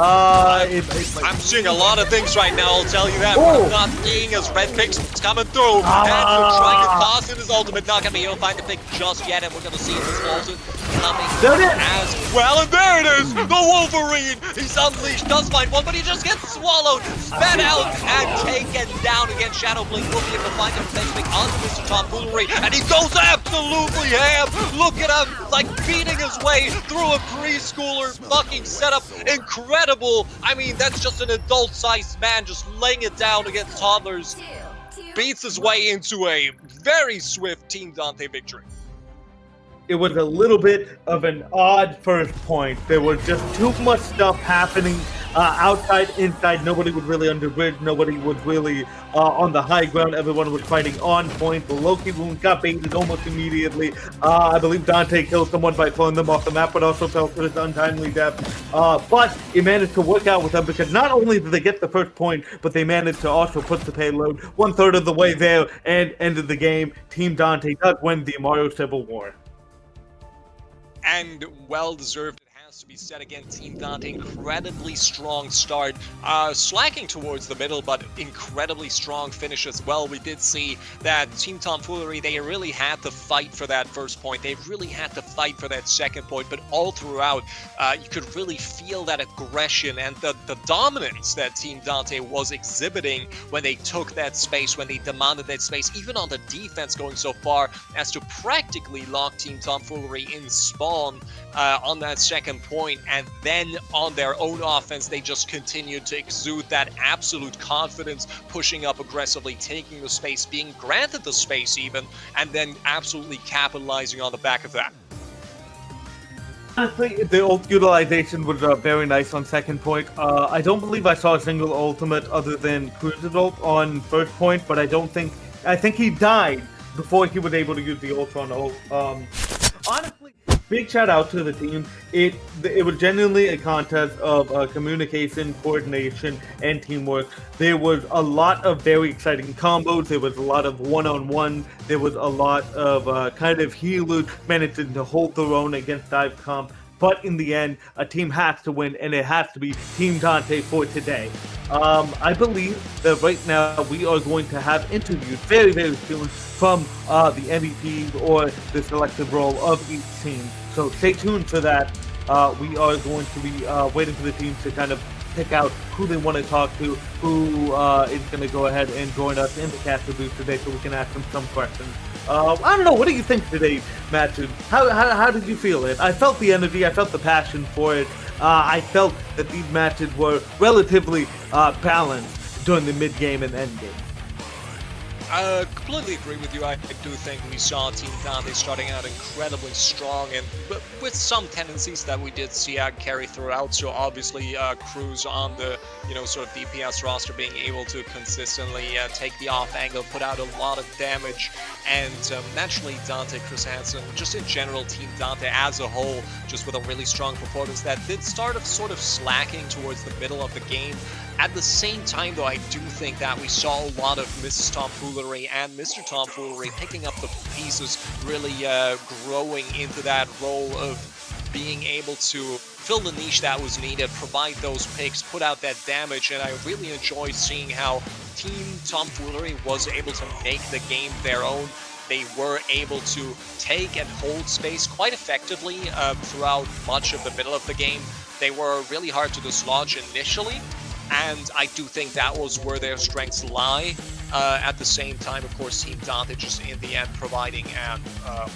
I'm seeing a lot of things right now, I'll tell you that. What I'm not seeing is Red Pig's coming through. And trying to toss in his ultimate. Not gonna be able to find the pick just yet, and we're gonna see this ultimate coming as well. And there it is! The Wolverine! He's unleashed, does find one, but he just gets swallowed, sped out, and taken down again. Shadow Blink will be able to find him eventually onto Mr. Tomfoolery, and he goes absolutely ham! Look at him, like beating his way through a preschooler fucking setup. Incredible! I mean, that's just an adult-sized man just laying it down against toddlers. Beats his way into a very swift Team Dante victory. It was a little bit of an odd first point. There was just too much stuff happening outside, inside. Nobody was really under bridge. Nobody was really on the high ground. Everyone was fighting on point. The Loki wound got baited almost immediately. I believe Dante killed someone by throwing them off the map, but also fell to his untimely death. But it managed to work out with them because not only did they get the first point, but they managed to also put the payload 1/3 of the way there and ended the game. Team Dante does win the AMERU Civil War. And well-deserved, it has to be said again. Team Dante, incredibly strong start, slacking towards the middle, but incredibly strong finish as well. We did see that Team Tomfoolery, they really had to fight for that first point. They really had to fight for that second point, but all throughout, you could really feel that aggression and the dominance that Team Dante was exhibiting when they took that space, when they demanded that space, even on the defense, going so far as to practically lock Team Tomfoolery in spawn on that second point, and then on their own offense they just continued to exude that absolute confidence, pushing up aggressively, taking the space, being granted the space even, and then absolutely capitalizing on the back of that. Honestly, the ult utilization was very nice on second point. I don't believe I saw a single ultimate other than Cruz's ult on first point, but I think he died before he was able to use the Ultron ult. Honestly, big shout out to the team. It was genuinely a contest of communication, coordination, and teamwork. There was a lot of very exciting combos. There was a lot of one-on-one. There was a lot of kind of healers managing to hold their own against dive comp. But in the end, a team has to win, and it has to be Team Dante for today. I believe that right now we are going to have interviews very, very soon from the MVPs or the selected role of each team. So stay tuned for that. We are going to be waiting for the teams to kind of pick out who they want to talk to, who is going to go ahead and join us in the caster booth today so we can ask them some questions. I don't know, what do you think of today's match? How did you feel it? I felt the energy, I felt the passion for it. I felt that these matches were relatively balanced during the mid-game and end-game. I completely agree with you. I do think we saw Team Dante starting out incredibly strong, and with some tendencies that we did see carry throughout. So obviously, Cruz on the sort of DPS roster being able to consistently take the off angle, put out a lot of damage, and naturally Dante, Chris Hansen, just in general Team Dante as a whole, just with a really strong performance that did start sort of slacking towards the middle of the game. At the same time, though, I do think that we saw a lot of Mrs. Tomfoolery and Mr. Tomfoolery picking up the pieces, really growing into that role of being able to fill the niche that was needed, provide those picks, put out that damage, and I really enjoyed seeing how Team Tomfoolery was able to make the game their own. They were able to take and hold space quite effectively throughout much of the middle of the game. They were really hard to dislodge initially, and I do think that was where their strengths lie. At the same time, of course, Team Dante just in the end providing an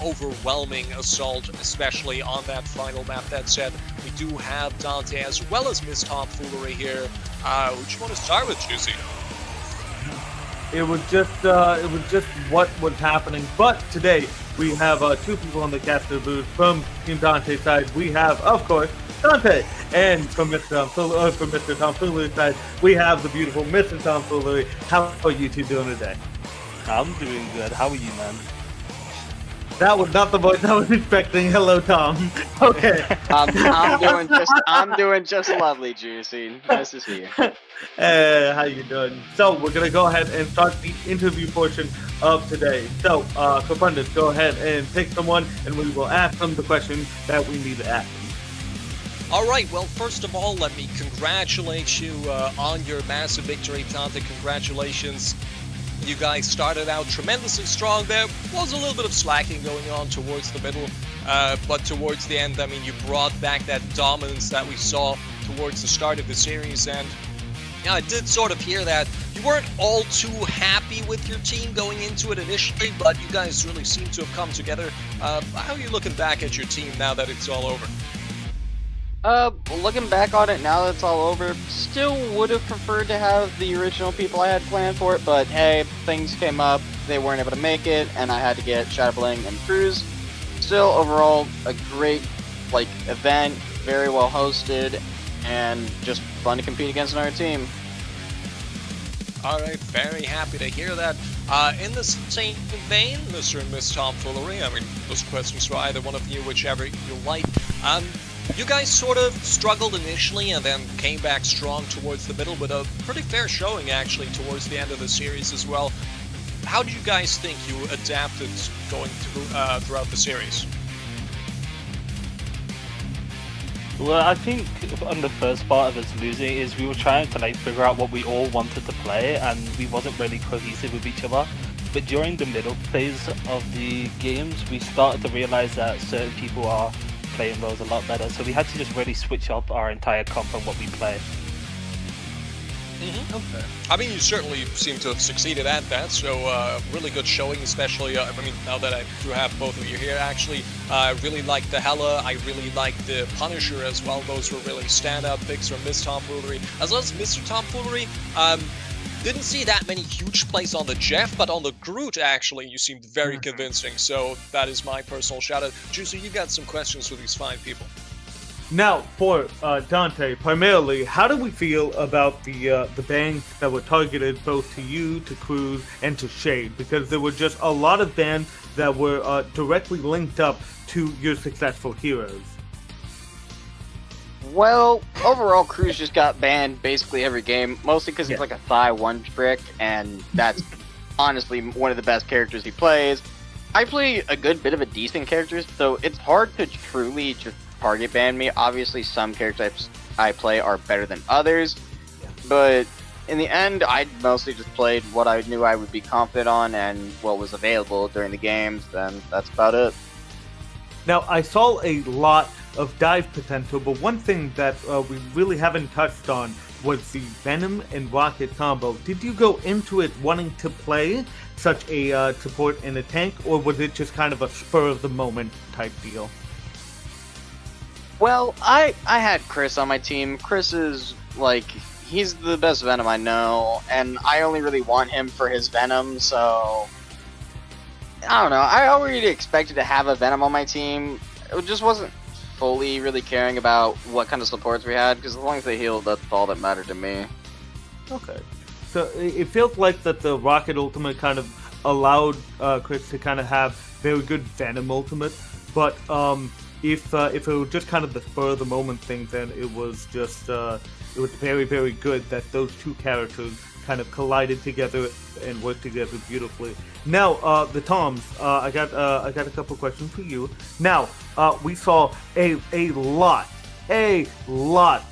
overwhelming assault, especially on that final map. That said, we do have Dante as well as Miss Tomfoolery here. Who do you want to start with, Juicy? It was just what was happening. But today we have two people on the caster booth from Team Dante's side. We have, of course, Dante, and from Mr. Tomfoolery's side, we have the beautiful Mr. Tomfoolery. How are you two doing today? I'm doing good. How are you, man? That was not the voice I was expecting. Hello, Tom. Okay. I'm doing just lovely, Juicy. Nice to see you. How you doing? So we're gonna go ahead and start the interview portion of today. So, Kofundus, go ahead and pick someone, and we will ask them the questions that we need to ask them. All right, well, first of all, let me congratulate you on your massive victory, Dante. Congratulations. You guys started out tremendously strong. There was a little bit of slacking going on towards the middle, but towards the end, I mean, you brought back that dominance that we saw towards the start of the series, and I did sort of hear that you weren't all too happy with your team going into it initially, but you guys really seem to have come together. How are you looking back at your team now that it's all over? Looking back on it now that it's all over, still would have preferred to have the original people I had planned for it, but hey, things came up, they weren't able to make it, and I had to get Shadowbling and Cruz. Still, overall, a great, event, very well hosted, and just fun to compete against another team. Alright, very happy to hear that. In the same vein, Mr. and Miss Tomfoolery, I mean, those questions for either one of you, whichever you like. You guys sort of struggled initially and then came back strong towards the middle with a pretty fair showing actually towards the end of the series as well. How do you guys think you adapted going through throughout the series? Well, I think on the first part of us losing is we were trying to figure out what we all wanted to play, and we wasn't really cohesive with each other. But during the middle phase of the games, we started to realize that certain people are playing those a lot better, so we had to just really switch up our entire comp and what we play. Okay. I mean, you certainly seem to have succeeded at that, so really good showing, especially, I mean, now that I do have both of you here, actually, I really like the Hela, I really like the Punisher as well. Those were really standout picks from Miss Tomfoolery, as well as Mr. Tomfoolery. Didn't see that many huge plays on the Jeff, but on the Groot, actually, you seemed very convincing, so that is my personal shout-out. Juicy, you got some questions for these fine people. Now, for Dante, primarily, how do we feel about the bans that were targeted both to you, to Cruz, and to Shade? Because there were just a lot of bans that were directly linked up to your successful heroes. Well, overall, Cruz just got banned basically every game, mostly because he's like a Thigh 1 trick, and that's honestly one of the best characters he plays. I play a good bit of a decent characters, so it's hard to truly just target ban me. Obviously, some characters I play are better than others, but in the end, I mostly just played what I knew I would be confident on and what was available during the games, and that's about it. Now, I saw a lot of dive potential, but one thing that we really haven't touched on was the Venom and Rocket combo. Did you go into it wanting to play such a support in a tank, or was it just kind of a spur-of-the-moment type deal? Well, I had Chris on my team. Chris is, he's the best Venom I know, and I only really want him for his Venom, so I don't know. I already expected to have a Venom on my team. It just wasn't fully really caring about what kind of supports we had, because as long as they healed, that's all that mattered to me. Okay. So it feels like that the Rocket Ultimate kind of allowed Chris to kind of have very good Venom Ultimate, but if it was just kind of the spur of the moment thing, then it was just it was very, very good that those two characters kind of collided together and worked together beautifully. Now, the Toms, I got a couple questions for you. Now, we saw a lot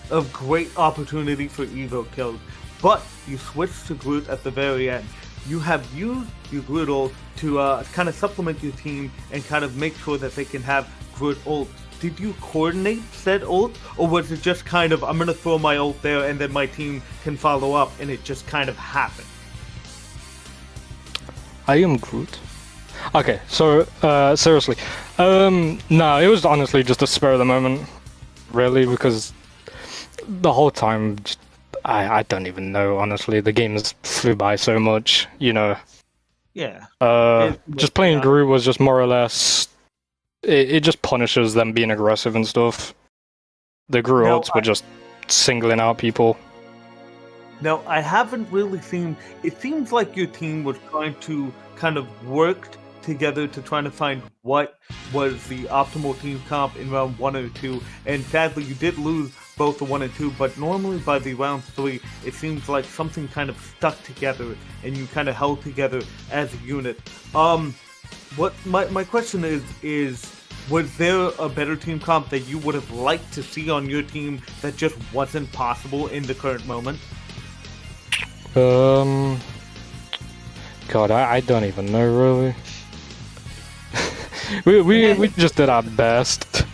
of great opportunity for Evo kills, but you switched to Groot at the very end. You have used your Groot ult to kind of supplement your team and kind of make sure that they can have Groot ult. Did you coordinate said ult, or was it just kind of, I'm going to throw my ult there and then my team can follow up, and it just kind of happened? I am Groot. Okay, so, seriously. No, it was honestly just a spur of the moment, really, because the whole time, I don't even know, honestly. The games flew by so much, you know. Yeah. Just playing Groot was just more or less, it just punishes them being aggressive and stuff. The Groot ults were just singling out people. Now, I haven't really seen, it seems like your team was trying to kind of work together to try to find what was the optimal team comp in round 1 or 2, and sadly you did lose both the 1 and 2, but normally by the round 3, it seems like something kind of stuck together, and you kind of held together as a unit. What my question is, was there a better team comp that you would have liked to see on your team that just wasn't possible in the current moment? God, I don't even know really. we just did our best.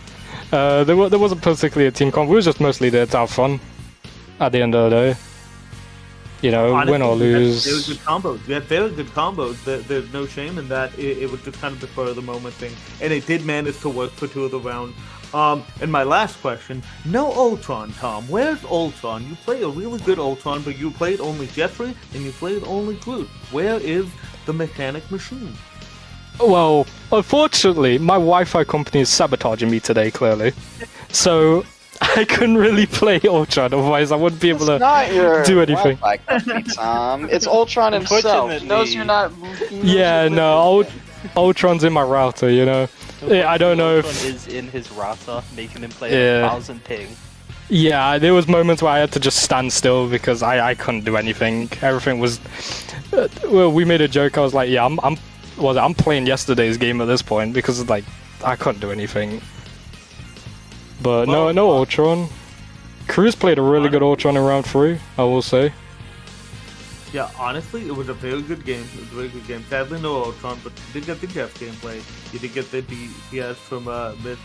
There wasn't particularly a team comp. We were just mostly there to have fun. At the end of the day, you know, honestly, win or lose. Very good combos. We had very good combos. There's no shame in that. It was just kind of the spur of the moment thing, and it did manage to work for 2 of the rounds. And my last question, no Ultron, Tom. Where's Ultron? You play a really good Ultron, but you played only Jeffrey, and you played only Groot. Where is the mechanic machine? Well, unfortunately, my Wi-Fi company is sabotaging me today, clearly. So, I couldn't really play Ultron, otherwise I wouldn't be able to do anything. Wi-Fi company, Tom. It's Ultron himself. He knows you're not... Yeah, no, Ultron's in my router, you know. Yeah, I don't know if... Ultron is in his router, making him play 1,000 ping. Yeah, there was moments where I had to just stand still because I couldn't do anything. Everything was... well, we made a joke, I was like, yeah, I'm playing yesterday's game at this point because, like, I couldn't do anything. But no Ultron. Cruz played a really good Ultron in round 3, I will say. Yeah, honestly, it was a very good game. It was a very good game. Sadly, no Ultron, but you did get the Jeff gameplay. You did get the DPS from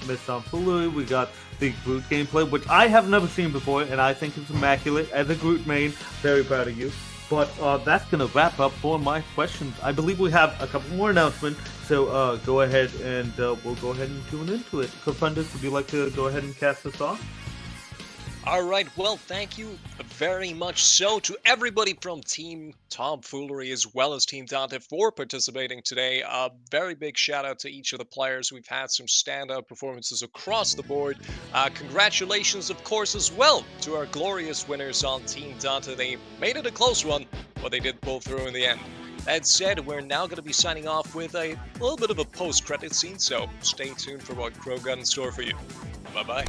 Miss Tomfoolery. We got the Groot gameplay, which I have never seen before, and I think it's immaculate. As a Groot main, very proud of you. But that's going to wrap up for my questions. I believe we have a couple more announcements, so go ahead and we'll go ahead and tune into it. Co-funders, would you like to go ahead and cast us off? Alright, well, thank you very much so to everybody from Team Tomfoolery as well as Team Dante for participating today. A very big shout out to each of the players. We've had some standout performances across the board. Congratulations, of course, as well to our glorious winners on Team Dante. They made it a close one, but they did pull through in the end. That said, we're now going to be signing off with a little bit of a post-credit scene, so stay tuned for what Crow got in store for you. Bye-bye.